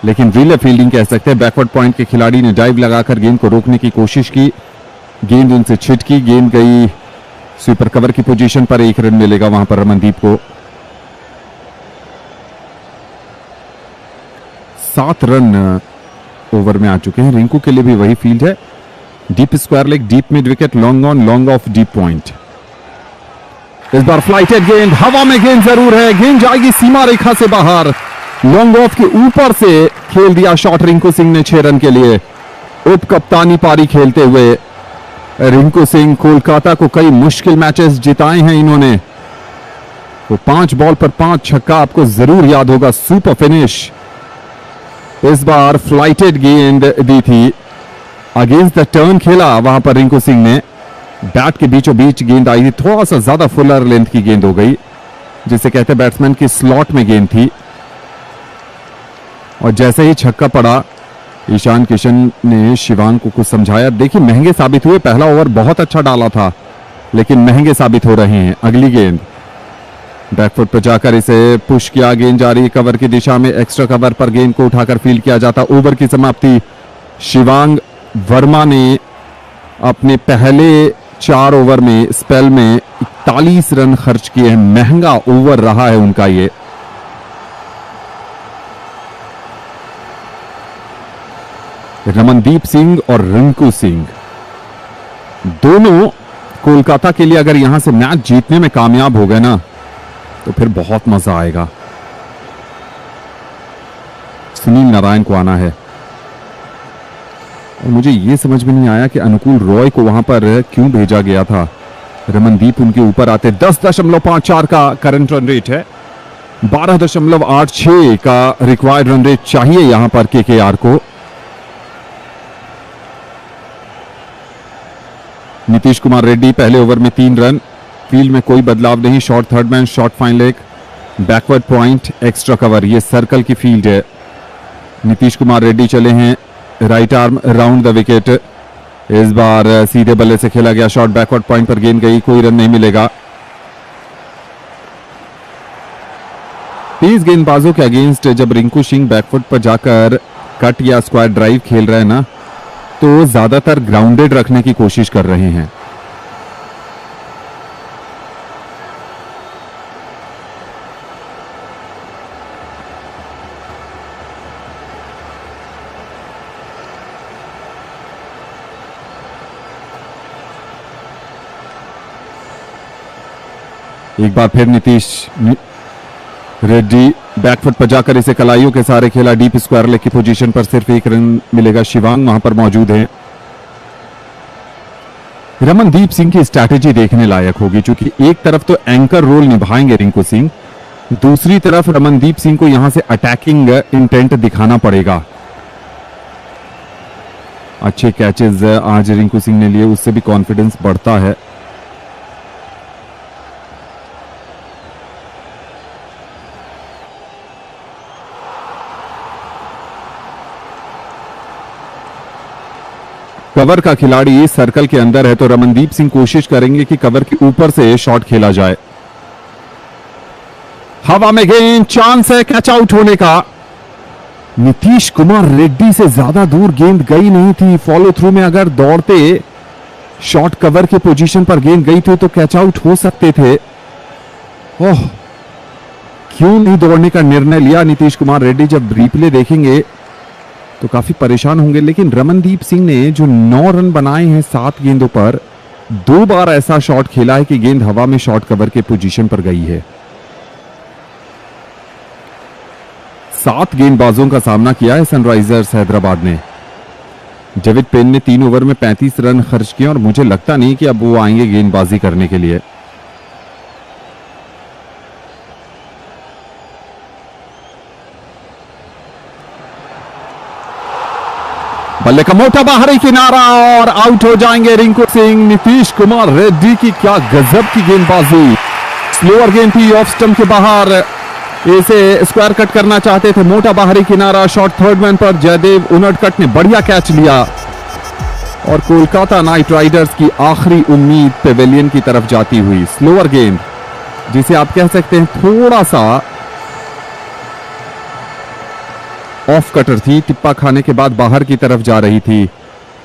लेकिन रिले फील्डिंग कह सकते हैं। बैकवर्ड पॉइंट के खिलाड़ी ने डाइव लगाकर गेंद को रोकने की कोशिश की, गेंद उनसे छिटकी, गेंद गई स्वीपर कवर की पोजीशन पर। 1 रन मिलेगा वहां पर रमनदीप को। 7 रन ओवर में आ चुके हैं। रिंकू के लिए भी वही फील्ड है, deep square leg, deep mid wicket, long on, long off, deep point. इस बार फ्लाइटेड गेंद, हवा में गेंद जरूर है, गेंद जाएगी सीमा रेखा से बाहर। लॉन्ग ऑफ के ऊपर से खेल दिया शॉट रिंकू सिंह ने 6 रन के लिए। उप कप्तानी पारी खेलते हुए रिंकू सिंह कोलकाता को कई मुश्किल मैचेस जिताए हैं इन्होंने। तो 5 बॉल पर 5 छक्का आपको जरूर याद होगा, सुपर फिनिश। इस बार फ्लाइटेड गेंद दी थी, अगेंस्ट द टर्न खेला वहां पर रिंकू सिंह ने, बैट के बीचों बीच गेंद आई थी, थोड़ा सा ज्यादा फुलर लेंथ की गेंद हो गई, जिसे कहते हैं बैट्समैन की स्लॉट में गेंद थी। और जैसे ही छक्का पड़ा, ईशान किशन ने शिवांग को कुछ समझाया। देखिए महंगे साबित हुए, पहला ओवर बहुत अच्छा डाला था, लेकिन महंगे साबित हो रहे हैं। अगली गेंद बैकफुट पर जाकर इसे पुश किया, गेंद जा रही कवर की दिशा में, एक्स्ट्रा कवर पर गेंद को उठाकर फील्ड किया जाता। ओवर की समाप्ति, शिवांग वर्मा ने अपने पहले 4 ओवर में स्पेल में 41 रन खर्च किए हैं। महंगा ओवर रहा है उनका ये। रमनदीप सिंह और रिंकू सिंह दोनों कोलकाता के लिए अगर यहां से मैच जीतने में कामयाब हो गए ना, तो फिर बहुत मजा आएगा। सुनील नारायण को आना है, और मुझे यह समझ में नहीं आया कि अनुकूल रॉय को वहां पर क्यों भेजा गया था। रमनदीप उनके ऊपर आते। 10.54 का करंट रन रेट है, 12.86 का रिक्वायर्ड रन रेट चाहिए यहां पर केकेआर को। नीतीश कुमार रेड्डी पहले ओवर में 3 रन, फील्ड में कोई बदलाव नहीं। Short third man, short fine leg, backward point, extra cover, ये सर्कल की फील्ड है। नीतीश कुमार रेड्डी चले हैं right arm round the wicket. इस बार सीधे बल्ले से खेला गया शॉट, बैकवर्ड पॉइंट पर गेंद गई, कोई रन नहीं मिलेगा। तेज गेंदबाजों के अगेंस्ट जब रिंकू सिंह बैकफुट पर जाकर कट या स्क्वायर ड्राइव खेल रहे हैं ना, तो ज्यादातर ग्राउंडेड रखने की कोशिश कर रहे हैं। एक बार फिर नीतीश रेड्डी बैकफुट पर जाकर इसे कलाइयों के सहारे खेला। डीप स्क्वायर लेग की पोजीशन पर सिर्फ 1 रन मिलेगा। शिवांग वहां पर मौजूद है। रमनदीप सिंह की स्ट्रैटेजी देखने लायक होगी, क्योंकि एक तरफ तो एंकर रोल निभाएंगे रिंकू सिंह, दूसरी तरफ रमनदीप सिंह को यहां से अटैकिंग इंटेंट दिखाना पड़ेगा। अच्छे कैचेस आज रिंकू सिंह ने लिए, उससे भी कॉन्फिडेंस बढ़ता है। कवर का खिलाड़ी सर्कल के अंदर है तो रमनदीप सिंह कोशिश करेंगे कि कवर के ऊपर से शॉट खेला जाए। हवा में गेंद, चांस है कैच आउट होने का। नीतीश कुमार रेड्डी से ज्यादा दूर गेंद गई नहीं थी। फॉलो थ्रू में अगर दौड़ते शॉर्ट कवर के पोजीशन पर गेंद गई थी तो कैच आउट हो सकते थे। ओह, क्यों नहीं दौड़ने का निर्णय लिया नीतीश कुमार रेड्डी? जब रिप्ले देखेंगे तो काफी परेशान होंगे। लेकिन रमनदीप सिंह ने जो 9 रन बनाए हैं 7 गेंदों पर, 2 बार ऐसा शॉट खेला है कि गेंद हवा में शॉर्ट कवर के पोजीशन पर गई है। 7 गेंदबाजों का सामना किया है सनराइजर्स हैदराबाद ने। जवेद पेन ने 3 ओवर में 35 रन खर्च किए और मुझे लगता नहीं कि अब वो आएंगे गेंदबाजी करने के लिए। बल्ले का मोटा बाहरी किनारा और आउट हो जाएंगे रिंकू सिंह। नीतीश कुमार रेड्डी की क्या गजब की गेंदबाजी। स्लोअर गेंद थी ऑफ स्टंप के बाहर, इसे स्क्वायर कट करना चाहते थे। मोटा बाहरी किनारा, शॉट थर्ड मैन पर जयदेव उनडकट ने बढ़िया कैच लिया और कोलकाता नाइट राइडर्स की आखिरी उम्मीद पेवेलियन की तरफ जाती हुई। स्लोअर गेंद जिसे आप कह सकते हैं थोड़ा सा ऑफ कटर थी, टिप्पा खाने के बाद बाहर की तरफ जा रही थी।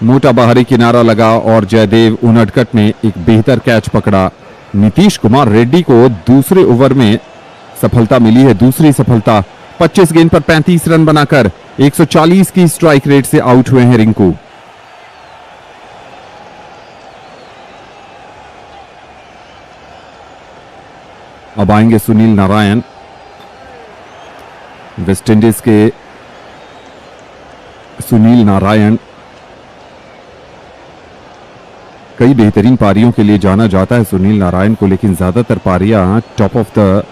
मोटा बाहरी किनारा लगा और जयदेव उनडकट ने एक बेहतर कैच पकड़ा। नीतीश कुमार रेड्डी को दूसरे ओवर में सफलता मिली है, दूसरी सफलता। 25 गेंद पर 35 रन बनाकर 140 की स्ट्राइक रेट से आउट हुए हैं रिंकू। अब आएंगे सुनील नारायण। वेस्टइंडीज के सुनील नारायण कई बेहतरीन पारियों के लिए जाना जाता है सुनील नारायण को, लेकिन ज्यादातर पारियां top of the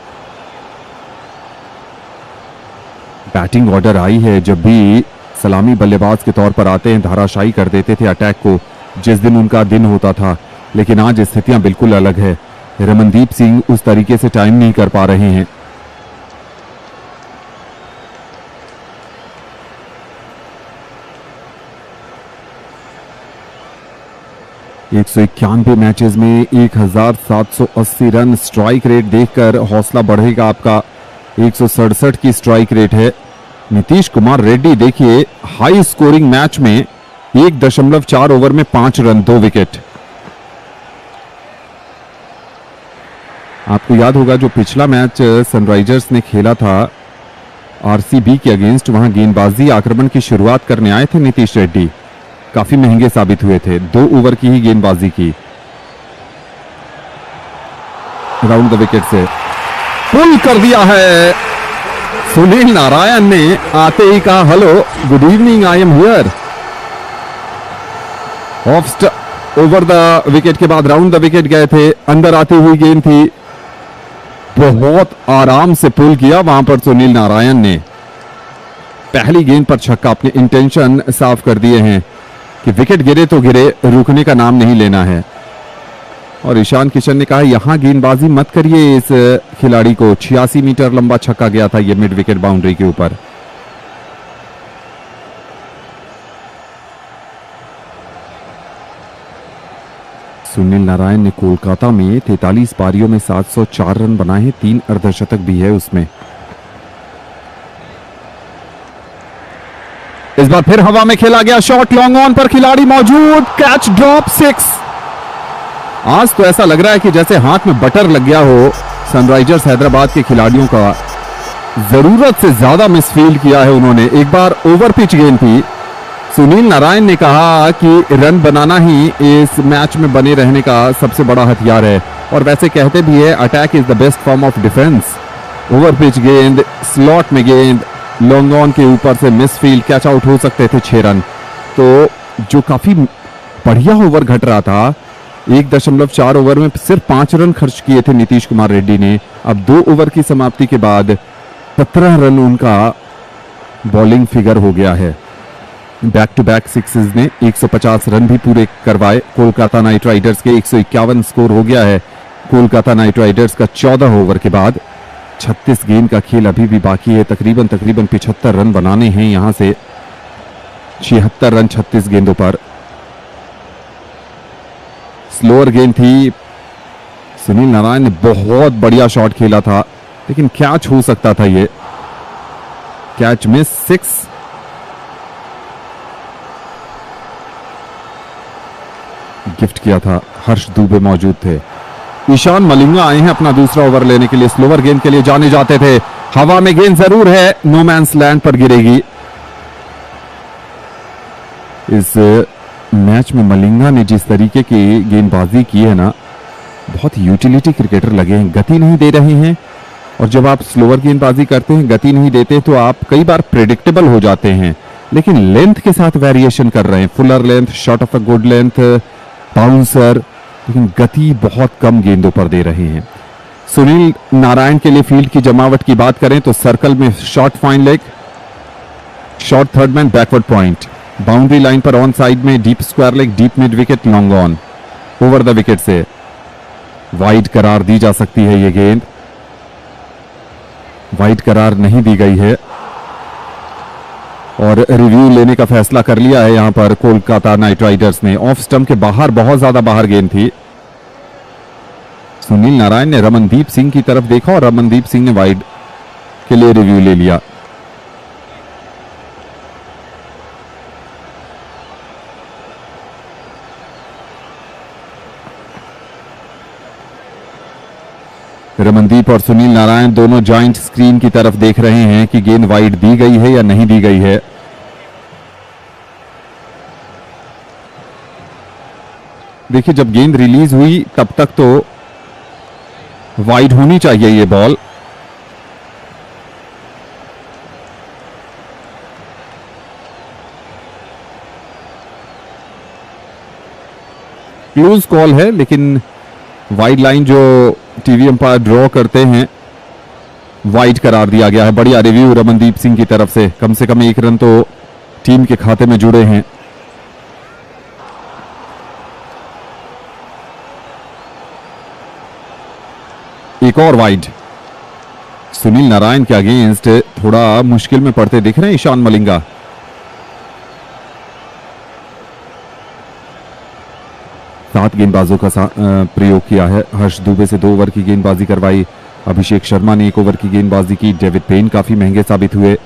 batting order आई है। जब भी सलामी बल्लेबाज के तौर पर आते हैं धाराशाही कर देते थे अटैक को जिस दिन उनका दिन होता था, लेकिन आज स्थितियां बिल्कुल अलग है। रमनदीप सिंह उस तरीके से टाइम नहीं कर पा रहे हैं। एक 191 मैचेस में 1780 रन स्ट्राइक रेट देखकर हौसला बढ़ेगा आपका। 167 की स्ट्राइक रेट है। नीतीश कुमार रेड्डी देखिए हाई स्कोरिंग मैच में 1.4 ओवर में 5 रन 2 विकेट। आपको याद होगा जो पिछला मैच सनराइजर्स ने खेला था आरसीबी के अगेंस्ट, वहां गेंदबाजी आक्रमण की शुरुआत करने आए थे नीतीश रेड्डी, काफी महंगे साबित हुए थे। 2 ओवर की ही गेंदबाजी की। राउंड द विकेट से पुल कर दिया है सुनील नारायण ने। आते ही कहा hello good evening I am here. Of over the wicket के बाद राउंड द विकेट गए थे। अंदर आती हुई गेंद थी, बहुत आराम से पुल किया वहां पर सुनील नारायण ने। पहली गेंद पर छक्का, अपने इंटेंशन साफ कर दिए हैं कि विकेट गिरे तो गिरे, रुकने का नाम नहीं लेना है। और ईशान किशन ने कहा यहां गेंदबाजी मत करिए इस खिलाड़ी को। 86 मीटर लंबा छक्का गया था ये मिड विकेट बाउंड्री के ऊपर। सुनील नारायण ने कोलकाता में 43 पारियों में 704 रन बनाए हैं, 3 अर्धशतक भी है उसमें। इस बार फिर हवा में खेला गया शॉट, लॉन्ग ऑन पर खिलाड़ी मौजूद, कैच ड्रॉप 6। आज तो ऐसा लग रहा है कि जैसे हाथ में बटर लग गया हो सनराइजर्स हैदराबाद के खिलाड़ियों का। जरूरत से ज्यादा मिसफील्ड किया है उन्होंने। एक बार ओवर पिच गेंद थी। सुनील नारायण ने कहा कि रन बनाना ही इस मैच में बने रहने का सबसे बड़ा हथियार है, और वैसे कहते भी है attack is the best form of defence. Over pitch गेंद, स्लॉट में गेंद, लॉन्ग ऑन के ऊपर से मिसफील्ड, कैच आउट हो सकते थे 6 रन। तो जो काफी बढ़िया ओवर घट रहा था 1.4 ओवर में सिर्फ 5 रन खर्च किए थे नीतीश कुमार रेड्डी ने। अब 2 ओवर की समाप्ति के बाद 17 रन उनका बॉलिंग फिगर हो गया है। बैक टू बैक सिक्सेस ने 150 रन भी पूरे करवाए। कोलकाता नाइट राइडर्स के 151 स्कोर हो गया है। कोलकाता नाइट राइडर्स का 14 ओवर के बाद 36 गेंद का खेल अभी भी बाकी है। तकरीबन 75 रन बनाने हैं यहां से। 76 रन 36 गेंदों पर। स्लोअर गेंद थी। सुनील नारायण ने बहुत बढ़िया शॉट खेला था, लेकिन कैच हो सकता था। ये कैच में 6। गिफ्ट किया था। हर्ष दुबे मौजूद थे। ईशान मलिंगा आए हैं अपना दूसरा ओवर लेने के लिए। स्लोअर गेंद के लिए जाने जाते थे। हवा में गेंद जरूर है, नो मैंस लैंड पर गिरेगी। इस मैच में मलिंगा ने जिस तरीके की गेंदबाजी की है ना, बहुत यूटिलिटी क्रिकेटर लगे हैं। गति नहीं दे रहे हैं, और जब आप स्लोअर गेंदबाजी करते हैं, गति नहीं देते, तो आप कई बार प्रेडिक्टेबल हो जाते हैं। लेकिन लेंथ के साथ वेरिएशन कर रहे हैं। Fuller length, shot of a good length, bouncer, लेकिन गति बहुत कम गेंदों पर दे रहे हैं। सुनील नारायण के लिए फील्ड की जमावट की बात करें तो सर्कल में short fine leg, short third man, backward point, boundary line पर ऑन साइड में deep square leg, deep mid wicket, long on, over the wicket से वाइड करार दी जा सकती है। यह गेंद वाइड करार नहीं दी गई है, और रिव्यू लेने का फैसला कर लिया है यहां पर कोलकाता नाइट राइडर्स ने। ऑफ स्टंप के बाहर, बहुत ज्यादा बाहर गेंद थी। सुनील नारायण ने रमनदीप सिंह की तरफ देखा और रमनदीप सिंह ने वाइड के लिए रिव्यू ले लिया। रमनदीप और सुनील नारायण दोनों जॉइंट स्क्रीन की तरफ देख रहे हैं कि गेंद वाइड दी गई है या नहीं दी गई है। देखिए, जब गेंद रिलीज हुई तब तक तो वाइड होनी चाहिए ये बॉल। क्लोज कॉल है, लेकिन वाइड लाइन जो टीवी अंपायर ड्रॉ करते हैं, वाइड करार दिया गया है। बढ़िया रिव्यू रमनदीप सिंह की तरफ से कम 1 रन तो टीम के खाते में जुड़े हैं। एक और वाइड। सुनील नारायण के अगेंस्ट थोड़ा मुश्किल में पड़ते दिख रहे हैं ईशान मलिंगा। सात गेंदबाजों का प्रयोग किया है। हर्ष दुबे से 2 ओवर की गेंदबाजी करवाई। अभिषेक शर्मा ने 1 ओवर की गेंदबाजी की। डेविड पेन काफी महंगे साबित हुए।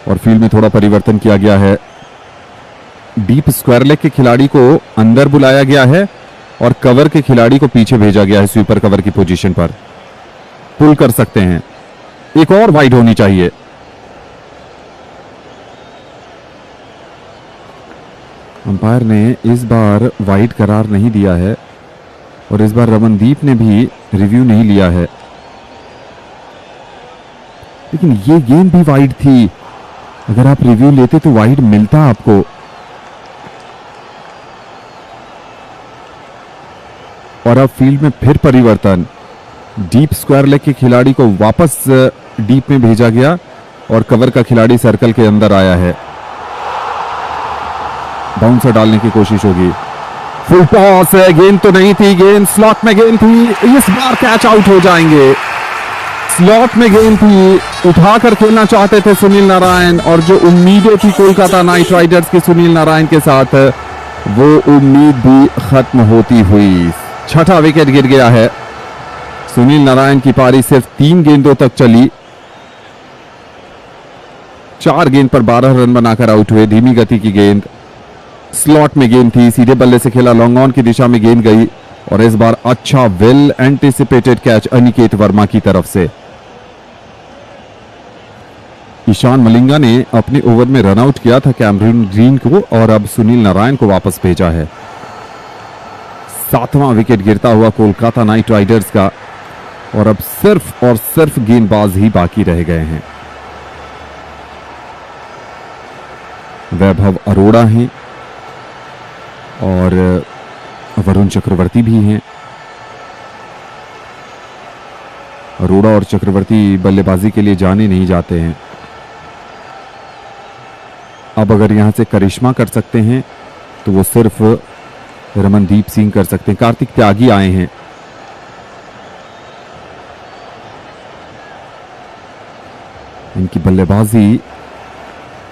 और फील्ड में थोड़ा परिवर्तन किया गया है। डीप स्क्वायर लेग के खिलाड़ी को अंदर बुलाया गया है और कवर के खिलाड़ी को पीछे भेजा गया है। स्वीपर कवर की पोजीशन पर पुल कर सकते हैं। एक और वाइड होनी चाहिए। अंपायर ने इस बार वाइड करार नहीं दिया है, और इस बार रमनदीप ने भी रिव्यू नहीं लिया है। लेकिन ये गेंद भी वाइड थी। अगर आप रिव्यू लेते तो वाइड मिलता आपको। और अब फील्ड में फिर परिवर्तन। डीप स्क्वायर लेग के खिलाड़ी को वापस डीप में भेजा गया और कवर का खिलाड़ी सर्कल के अंदर आया है। बाउंसर डालने की कोशिश होगी। फुल टॉस है, गेंद तो नहीं थी, गेंद स्लॉट में गेंद थी। इस बार कैच आउट हो जाएंगे। स्लॉट में गेंद थी, उठाकर खेलना चाहते थे सुनील नारायण, और जो उम्मीदें थी कोलकाता नाइट राइडर्स के सुनील नारायण के साथ, वो उम्मीद भी खत्म होती हुई। छठा विकेट गिर गया है। सुनील नारायण की पारी सिर्फ 3 गेंदों तक चली। 4 गेंद पर 12 रन बनाकर आउट हुए। धीमी गति की गेंद, स्लॉट में गेंद थी, सीधे बल्ले से खेला, लॉन्ग ऑन की दिशा में गेंद गई, और इस बार अच्छा well anticipated catch Aniket Verma की तरफ से। ईशान मलिंगा ने अपने ओवर में रन आउट किया था कैमरून ग्रीन को, और अब सुनील नारायण को वापस भेजा है। 7वां विकेट गिरता हुआ कोलकाता नाइट राइडर्स का। और अब सिर्फ और सिर्फ गेंदबाज ही बाकी रह गए हैं। वैभव अरोड़ा हैं और वरुण चक्रवर्ती भी हैं। अरोड़ा और चक्रवर्ती बल्लेबाजी के लिए जाने नहीं जाते हैं। अब अगर यहां से करिश्मा कर सकते हैं तो वो सिर्फ रमनदीप सिंह कर सकते हैं। कार्तिक त्यागी आए हैं। इनकी बल्लेबाजी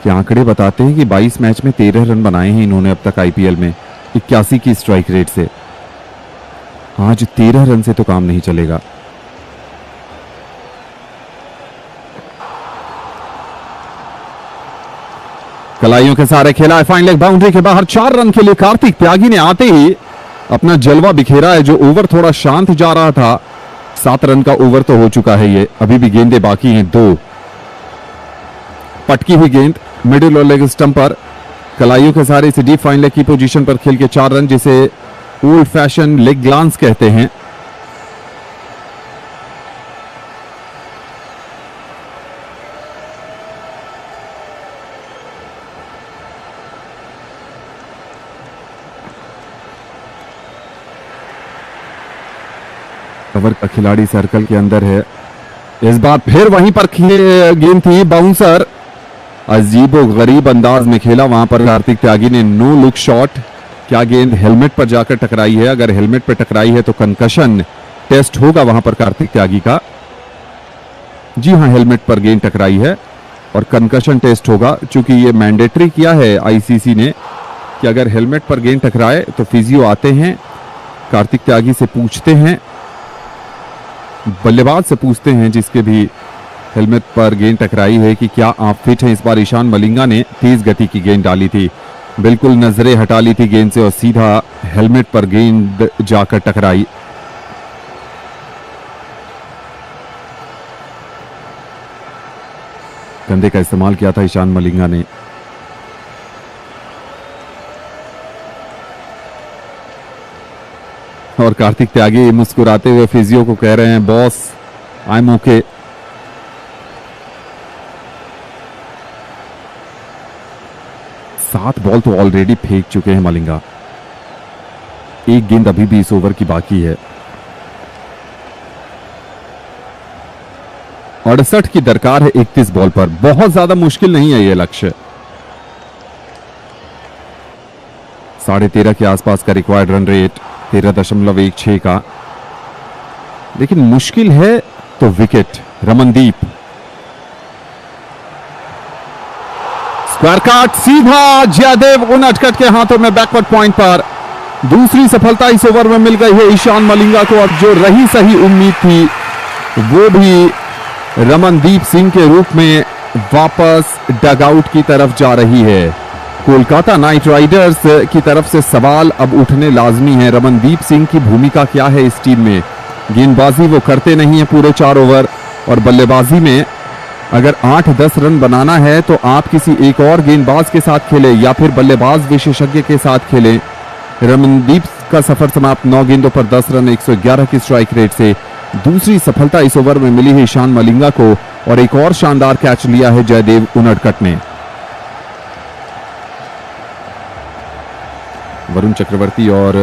के आंकड़े बताते हैं कि 22 मैच में 13 रन बनाए हैं इन्होंने अब तक आईपीएल में, 81 की स्ट्राइक रेट से। आज 13 रन से तो काम नहीं चलेगा। कलाइयों के सारे खेला है, फाइन लेग बाउंड्री के बाहर 4 रन के लिए कार्तिक त्यागी ने आते ही अपना जलवा बिखेरा है। जो ओवर थोड़ा शांत जा रहा था, 7 रन का ओवर तो हो चुका है ये, अभी भी गेंदें बाकी हैं 2। पटकी हुई गेंद मिडिल और लेग स्टंप पर, कलाइयों के सारे इसे डीप फाइन लेग की पोजीशन पर खेल के 4 रन, जिसे ओल्ड फैशन लेग ग्लांस कहते हैं। कवर का खिलाड़ी सर्कल के अंदर है। इस बार फिर वहीं पर गेंद थी, बाउंसर अजीबो गरीब अंदाज में खेला वहां पर कार्तिक त्यागी ने। No look shot. क्या गेंद हेलमेट पर जाकर टकराई है? अगर हेलमेट पर टकराई है तो कंकशन टेस्ट होगा वहां पर कार्तिक त्यागी का। जी हां, हेलमेट पर गेंद टकराई है और कंकशन टेस्ट होगा, चूंकि ये मैंडेटरी किया है आईसीसी ने कि अगर हेलमेट पर गेंद टकराए तो फिजियो आते हैं, कार्तिक त्यागी से पूछते हैं, बल्लेबाज से पूछते हैं जिसके भी हेलमेट पर गेंद टकराई है कि क्या आप फिट हैं। इस बार ईशान मलिंगा ने तेज गति की गेंद डाली थी, बिल्कुल नजरें हटा ली थी गेंद से और सीधा हेलमेट पर गेंद जाकर टकराई। कंधे का इस्तेमाल किया था ईशान मलिंगा ने। और कार्तिक त्यागी मुस्कुराते हुए फिजियो को कह रहे हैं, बॉस आई एम ओके। सात बॉल तो ऑलरेडी फेंक चुके हैं मलिंगा, एक गेंद अभी भी इस ओवर की बाकी है। 68 की दरकार है 31 बॉल पर, बहुत ज्यादा मुश्किल नहीं है यह लक्ष्य। 13.5 के आसपास का रिक्वायर्ड रन रेट, 13.16 का, लेकिन मुश्किल है तो विकेट। रमनदीप स्क्वायर काट सीधा जयदेव उनटकट के हाथों में बैकवर्ड पॉइंट पर। दूसरी सफलता इस ओवर में मिल गई है ईशान मलिंगा को। अब जो रही सही उम्मीद थी वो भी रमनदीप सिंह के रूप में वापस डगआउट की तरफ जा रही है। कोलकाता नाइट राइडर्स की तरफ से सवाल अब उठने लाजमी है, रमनदीप सिंह की भूमिका क्या है इस टीम में। गेंदबाजी वो करते नहीं है पूरे 4 ओवर, और बल्लेबाजी में अगर 8-10 रन बनाना है तो आप किसी एक और गेंदबाज के साथ खेलें या फिर बल्लेबाज विशेषज्ञ के साथ खेलें। रमनदीप का सफर समाप्त 9 गेंदों पर 10 रन 111 की स्ट्राइक रेट से। दूसरी सफलता इस ओवर में मिली है ईशान मलिंगा को, और एक और शानदार कैच लिया है जयदेव उनटकट ने। वरुण चक्रवर्ती और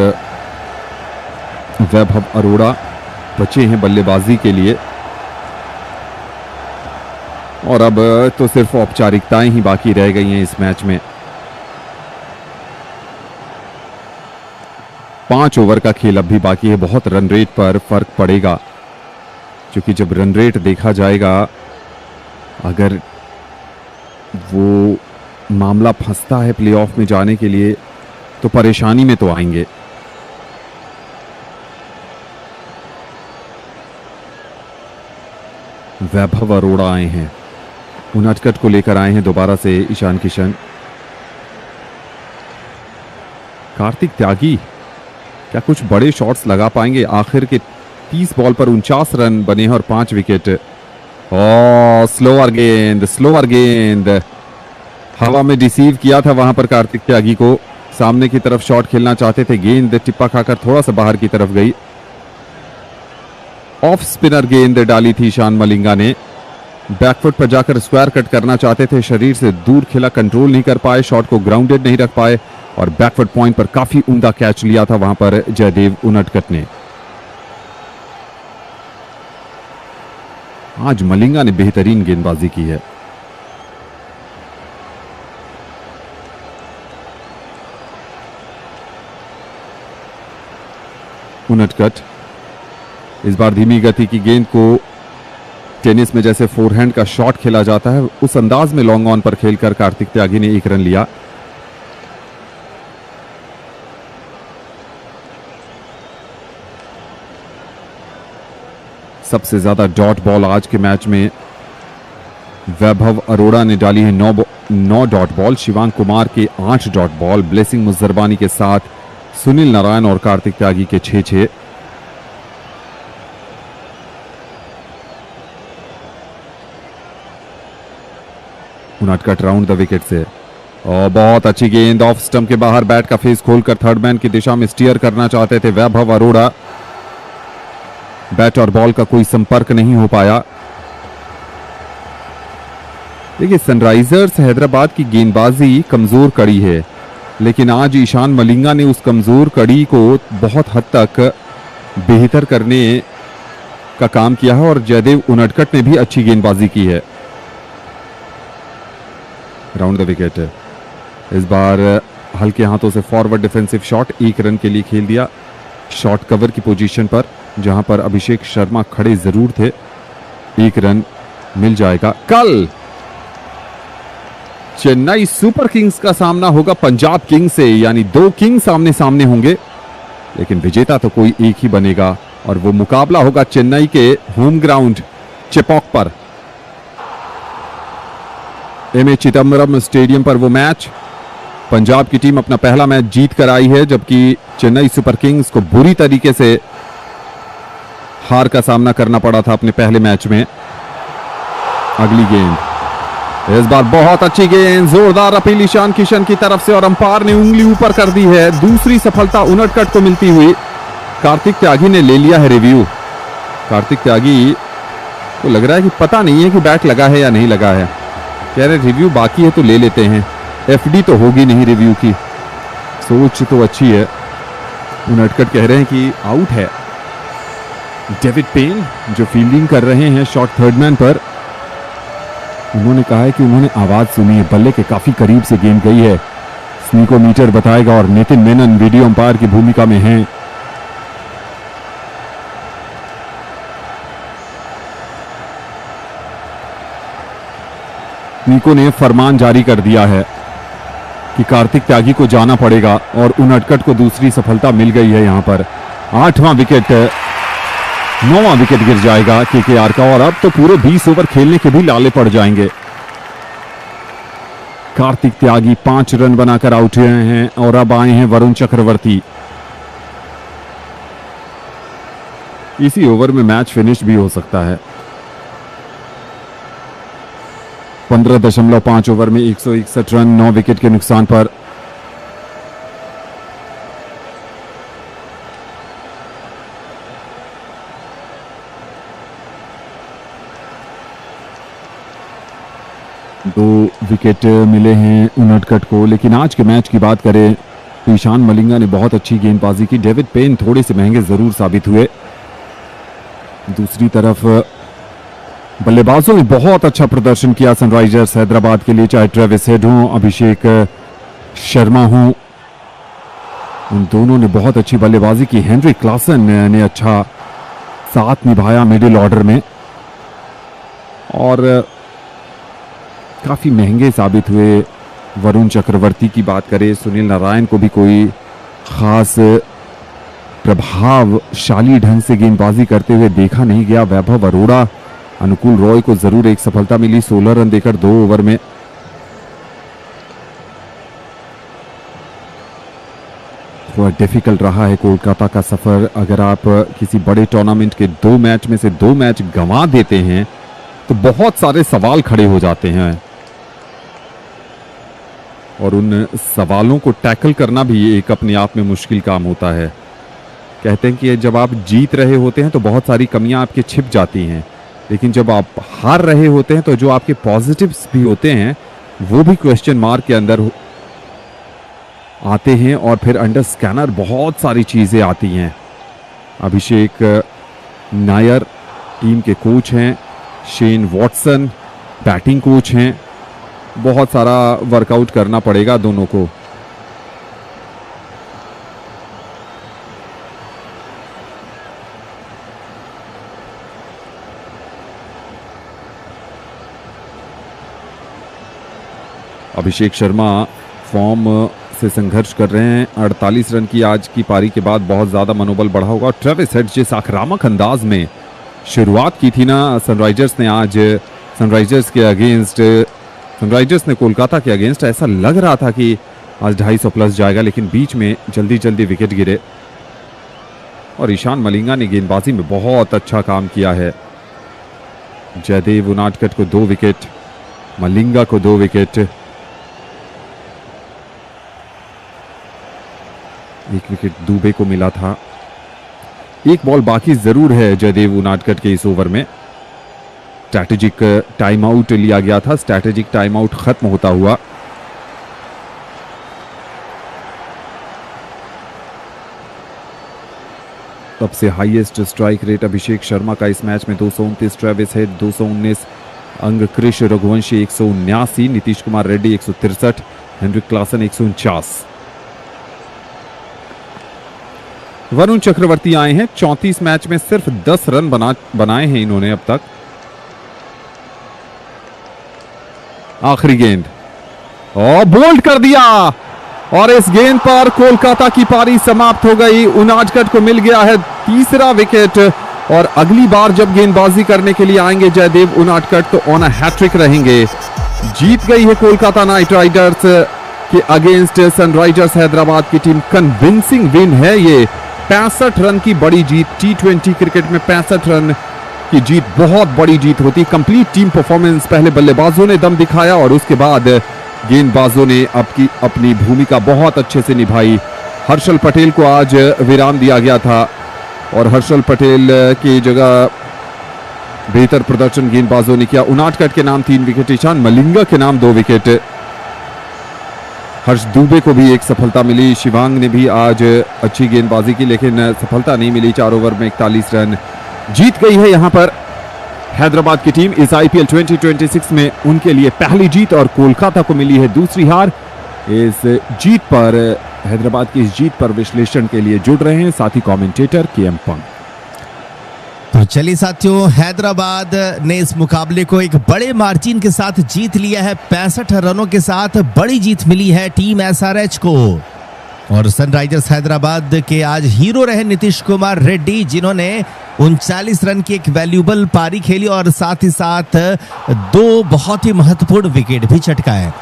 वैभव अरोड़ा बचे हैं बल्लेबाजी के लिए, और अब तो सिर्फ औपचारिकताएं ही बाकी रह गई हैं इस मैच में। 5 ओवर का खेल अब भी बाकी है। बहुत रन रेट पर फर्क पड़ेगा, क्योंकि जब रन रेट देखा जाएगा, अगर वो मामला फंसता है प्लेऑफ में जाने के लिए तो परेशानी में तो आएंगे। वैभव अरोड़ा आए हैं, उनटकट को लेकर आए हैं दोबारा से ईशान किशन। कार्तिक त्यागी क्या कुछ बड़े शॉट्स लगा पाएंगे? आखिर के 30 बॉल पर 49 रन बने हैं और 5 विकेट। स्लोअर गेंद हवा में डिसीव किया था वहां पर कार्तिक त्यागी को। सामने की तरफ शॉट खेलना चाहते थे, गेंद टिप्पा खाकर थोड़ा सा बाहर की तरफ गई। ऑफ स्पिनर गेंद डाली थी ईशान मलिंगा ने। बैकफुट पर जाकर स्क्वायर कट करना चाहते थे, शरीर से दूर खेला, कंट्रोल नहीं कर पाए, शॉट को ग्राउंडेड नहीं रख पाए और बैकफुट पॉइंट पर काफी उम्दा कैच लिया था वहां पर जयदेव उनडकट ने। आज मलिंगा ने बेहतरीन गेंदबाजी की है। उनडकट इस बार धीमी गति की गेंद को टेनिस में जैसे फोरहैंड का शॉट खेला जाता है उस अंदाज में लॉन्ग ऑन पर खेलकर कार्तिक त्यागी ने 1 रन लिया। सबसे ज्यादा डॉट बॉल आज के मैच में वैभव अरोड़ा ने डाली है 9 डॉट बॉल, शिवांग कुमार के 8 डॉट बॉल, ब्लेसिंग मुजरबानी के साथ सुनील नारायण और कार्तिक त्यागी के 6-6। उनडकट राउंड द विकेट से और बहुत अच्छी गेंद ऑफ स्टंप के बाहर, बैट का फेस खोलकर थर्ड मैन की दिशा में स्टीयर करना चाहते थे वैभव अरोड़ा। बैट और बॉल का कोई संपर्क नहीं हो पाया। देखिए सनराइजर्स हैदराबाद की गेंदबाजी कमजोर कड़ी है, लेकिन आज ईशान मलिंगा ने उस कमजोर कड़ी को बहुत हद तक बेहतर करने का काम किया है और जयदेव उनडकट ने भी अच्छी गेंदबाजी की है। Round the wicket. इस बार हल्के हाथों से फॉरवर्ड डिफेंसिव शॉट, 1 रन के लिए खेल दिया। शॉट कवर की पोजीशन पर जहां पर अभिषेक शर्मा खड़े जरूर थे, 1 रन मिल जाएगा। कल चेन्नई सुपर किंग्स का सामना होगा पंजाब किंग्स से, यानी 2 किंग्स आमने सामने होंगे, लेकिन विजेता तो कोई एक ही बनेगा और वो मुकाबला होगा चेन्नई के होम ग्राउंड चेपॉक पर, एमए चिदम्बरम स्टेडियम पर वो मैच। पंजाब की टीम अपना पहला मैच जीत कर आई है, जबकि चेन्नई सुपर किंग्स को बुरी तरीके से हार का सामना करना पड़ा था अपने पहले मैच में। अगली गेंद, इस बार बहुत अच्छी गेंद, जोरदार अपील ईशान किशन की तरफ से और अंपायर ने उंगली ऊपर कर दी है। दूसरी सफलता उनडकट को मिलती हुई। कार्तिक त्यागी ने ले लिया है रिव्यू। कार्तिक त्यागी को लग रहा है कि पता नहीं है कि बैट लगा है या नहीं लगा है, कह रहे रिव्यू बाकी है तो ले लेते हैं, एफडी तो होगी नहीं रिव्यू की। सोच तो अच्छी है। उनडकट कह रहे हैं कि आउट है। डेविड पेन जो फील्डिंग कर रहे हैं शॉट थर्ड मैन पर, उन्होंने कहा है कि उन्होंने आवाज सुनी है, बल्ले के काफी करीब से गेंद गई है, स्नीकोमीटर बताएगा और नितिन मेनन वीडियो अंपायर की भूमिका में हैं। निको ने फरमान जारी कर दिया है कि कार्तिक त्यागी को जाना पड़ेगा और उनडकट को दूसरी सफलता मिल गई है। यहां पर 8वां विकेट, 9वां विकेट गिर जाएगा केकेआर का और अब तो पूरे 20 ओवर खेलने के भी लाले पड़ जाएंगे। कार्तिक त्यागी 5 रन बनाकर आउट हुए हैं और अब आए हैं वरुण चक्रवर्ती। इसी ओवर में मैच फिनिश भी हो सकता है। 15.5 ओवर में 161 रन, 9 विकेट के नुकसान पर। दो विकेट मिले हैं उनडकट को, लेकिन आज के मैच की बात करें तो ईशान मलिंगा ने बहुत अच्छी गेंदबाजी की। डेविड पेन थोड़े से महंगे जरूर साबित हुए। दूसरी तरफ बल्लेबाजों ने बहुत अच्छा प्रदर्शन किया सनराइजर्स हैदराबाद के लिए, चाहे ट्रेविस हेड हो, अभिषेक शर्मा हो, उन दोनों ने बहुत अच्छी बल्लेबाजी की। हेनरी क्लासन ने अच्छा साथ निभाया मिडिल ऑर्डर में और काफी महंगे साबित हुए। वरुण चक्रवर्ती की बात करें, सुनील नारायण को भी कोई खास प्रभावशाली ढंग से गेंदबाजी करते हुए देखा नहीं गया। वैभव अरोड़ा, अनुकूल रॉय को जरूर एक सफलता मिली 16 रन देकर 2 ओवर में। थोड़ा डिफिकल्ट रहा है कोलकाता का सफर। अगर आप किसी बड़े टूर्नामेंट के 2 मैच में से 2 मैच गंवा देते हैं तो बहुत सारे सवाल खड़े हो जाते हैं और उन सवालों को टैकल करना भी एक अपने आप में मुश्किल काम होता है। कहते हैं कि जब आप जीत रहे होते हैं तो बहुत सारी कमियां आपके छिप जाती हैं, लेकिन जब आप हार रहे होते हैं तो जो आपके पॉजिटिव्स भी होते हैं वो भी क्वेश्चन मार्क के अंदर आते हैं और फिर अंडर स्कैनर बहुत सारी चीज़ें आती हैं। अभिषेक नायर टीम के कोच हैं, शेन वॉटसन बैटिंग कोच हैं, बहुत सारा वर्कआउट करना पड़ेगा दोनों को। अभिषेक शर्मा फॉर्म से संघर्ष कर रहे हैं। 48 रन की आज की पारी के बाद बहुत ज़्यादा मनोबल बढ़ा होगा। ट्रेविस हेड जिस आक्रामक अंदाज में शुरुआत की थी ना सनराइजर्स ने आज सनराइजर्स ने कोलकाता के अगेंस्ट, ऐसा लग रहा था कि आज 250 प्लस जाएगा, लेकिन बीच में जल्दी जल्दी विकेट गिरे और ईशान मलिंगा ने गेंदबाजी में बहुत अच्छा काम किया है। जयदेव उनादकट को 2 विकेट, मलिंगा को 2 विकेट, 1 विकेट दुबे को मिला था। 1 बॉल बाकी जरूर है जयदेव उनादकट के इस ओवर में। स्ट्रैटेजिक टाइम आउट लिया गया था, स्ट्रैटेजिक टाइम आउट खत्म होता हुआ सबसे highest strike rate Abhishek Sharma का इस मैच में 229, ट्रेविस हेड 219, अंग कृष रघुवंशी 179, नीतीश कुमार रेड्डी 163, हेनरिक क्लासन 149। वरुण चक्रवर्ती आए हैं, 34 मैच में सिर्फ 10 रन बनाए हैं इन्होंने अब तक। आखिरी गेंद और बोल्ड कर दिया और इस गेंद पर कोलकाता की पारी समाप्त हो गई। उनादकट को मिल गया है 3रा विकेट और अगली बार जब गेंदबाजी करने के लिए आएंगे जयदेव उनादकट तो ऑन अ हैट्रिक रहेंगे। जीत गई है कोलकाता नाइट राइडर्स के अगेंस्ट सनराइजर्स हैदराबाद की टीम। कन्विंसिंग विन है ये, 65 रन की बड़ी जीत। T20 क्रिकेट में 65 रन की जीत बहुत बड़ी जीत होती। कंप्लीट टीम परफॉर्मेंस, पहले बल्लेबाजों ने दम दिखाया और उसके बाद गेंदबाजों ने अपनी भूमिका बहुत अच्छे से निभाई। हर्षल पटेल को आज विराम दिया गया था और हर्षल पटेल की जगह बेहतर प्रदर्शन गेंदबाजों ने किया। उनादकट के नाम 3 विकेट, ईशान मलिंगा के नाम 2 विकेट, हर्ष दुबे को भी एक सफलता मिली। शिवांग ने भी आज अच्छी गेंदबाजी की लेकिन सफलता नहीं मिली। 4 ओवर में 41 रन। जीत गई है यहां पर हैदराबाद की टीम इस IPL 2026 में। उनके लिए पहली जीत और कोलकाता को मिली है दूसरी हार। इस जीत पर, हैदराबाद की इस जीत पर विश्लेषण के लिए जुड़ रहे हैं साथी कमेंटेटर KM पंत। तो चलिए साथियों, हैदराबाद ने इस मुकाबले को एक बड़े मार्जिन के साथ जीत लिया है। 65 रनों के साथ बड़ी जीत मिली है टीम SRH को। और सनराइजर्स हैदराबाद के आज हीरो रहे नीतीश कुमार रेड्डी, जिन्होंने 39 रन की एक वैल्यूबल पारी खेली और साथ ही साथ 2 बहुत ही महत्वपूर्ण विकेट भी चटकाए।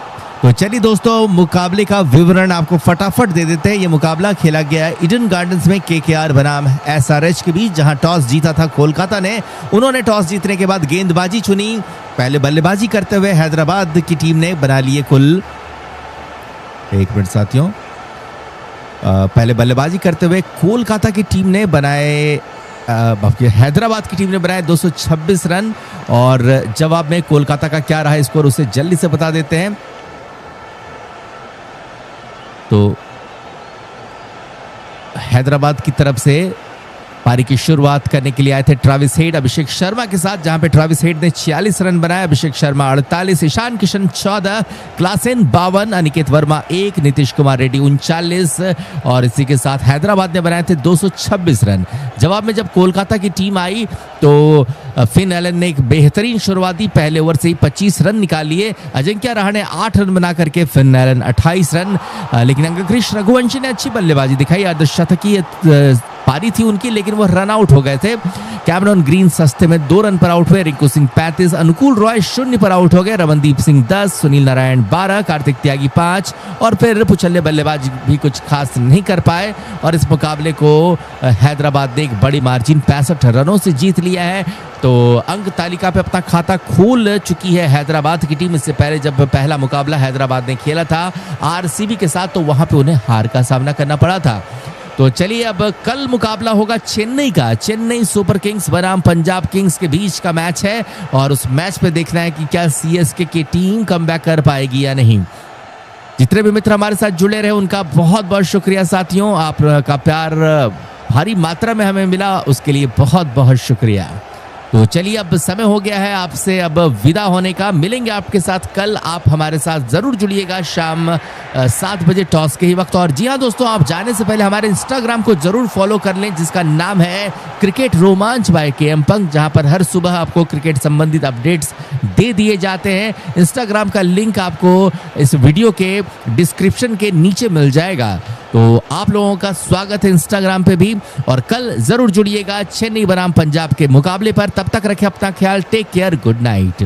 तो चलिए दोस्तों, मुकाबले का विवरण आपको फटाफट दे देते हैं। ये मुकाबला खेला गया है ईडन गार्डन्स में KKR बनाम SRH के बीच, जहां टॉस जीता था कोलकाता ने। उन्होंने टॉस जीतने के बाद गेंदबाजी चुनी। पहले बल्लेबाजी करते हुए हैदराबाद की टीम ने बना लिए कुल 1 मिनट साथियों, पहले बल्लेबाजी करते हुए कोलकाता की टीम ने बनाए, हैदराबाद की टीम ने बनाए 226 रन। और जवाब में कोलकाता का क्या रहा स्कोर, उसे जल्दी से बता देते हैं। तो हैदराबाद की तरफ से पारी की शुरुआत करने के लिए आए थे ट्रेविस हेड अभिषेक शर्मा के साथ, जहां पे ट्रेविस हेड ने 46 रन बनाए, अभिषेक शर्मा 48, ईशान किशन 14, क्लासेन 52, अनिकेत वर्मा 1, नीतीश कुमार रेड्डी 39 और इसी के साथ हैदराबाद ने बनाए थे 226 रन। जवाब में जब कोलकाता की टीम आई तो फिन एलन ने एक बेहतरीन शुरुआत दी, पहले ओवर से ही 25 रन निकाल लिए। अजिंक्य रहाणे 8 रन बना करके, फिन एलन 28 रन, लेकिन अंगकृष रघुवंशी ने अच्छी बल्लेबाजी दिखाई। अर्धशतकीय पारी थी उनकी, लेकिन वो रन आउट हो गए थे। कैमरॉन ग्रीन सस्ते में 2 रन पर आउट हुए, रिंकू सिंह 35, अनुकूल रॉय 0 पर आउट हो गए, रमनदीप सिंह 10, सुनील नारायण 12, कार्तिक त्यागी 5 और फिर पुछल्ले बल्लेबाज भी कुछ खास नहीं कर पाए। और इस मुकाबले को हैदराबाद ने एक बड़ी मार्जिन 65 रनों से जीत लिया है। तो अंक तालिका पे अपना खाता खोल चुकी है हैदराबाद की टीम। इससे पहले जब पहला मुकाबला हैदराबाद ने खेला था RCB के साथ, तो वहां पे उन्हें हार का सामना करना पड़ा था। तो चलिए अब कल मुकाबला होगा चेन्नई का। चेन्नई सुपर किंग्स बनाम पंजाब किंग्स के बीच का मैच है और उस मैच पे देखना है कि क्या सीएसके की टीम कमबैक कर पाएगी या नहीं। जितने भी मित्र हमारे साथ जुड़े रहे उनका बहुत बहुत शुक्रिया साथियों। आपका प्यार भारी मात्रा में हमें मिला, उसके लिए बहुत बहुत शुक्रिया। तो चलिए अब समय हो गया है आपसे अब विदा होने का। मिलेंगे आपके साथ कल। आप हमारे साथ जरूर जुड़िएगा शाम 7 बजे टॉस के ही वक्त। और जी हाँ दोस्तों, आप जाने से पहले हमारे इंस्टाग्राम को जरूर फॉलो कर लें जिसका नाम है क्रिकेट रोमांच बाय केएम पंक, जहां पर हर सुबह आपको क्रिकेट संबंधित अपडेट्स दे दिए जाते हैं। इंस्टाग्राम का लिंक आपको इस वीडियो के डिस्क्रिप्शन के नीचे मिल जाएगा। तो आप लोगों का स्वागत है इंस्टाग्राम पे भी। और कल जरूर जुड़िएगा चेन्नई बनाम पंजाब के मुकाबले पर। तब तक रखें अपना ख्याल। Take care, good night.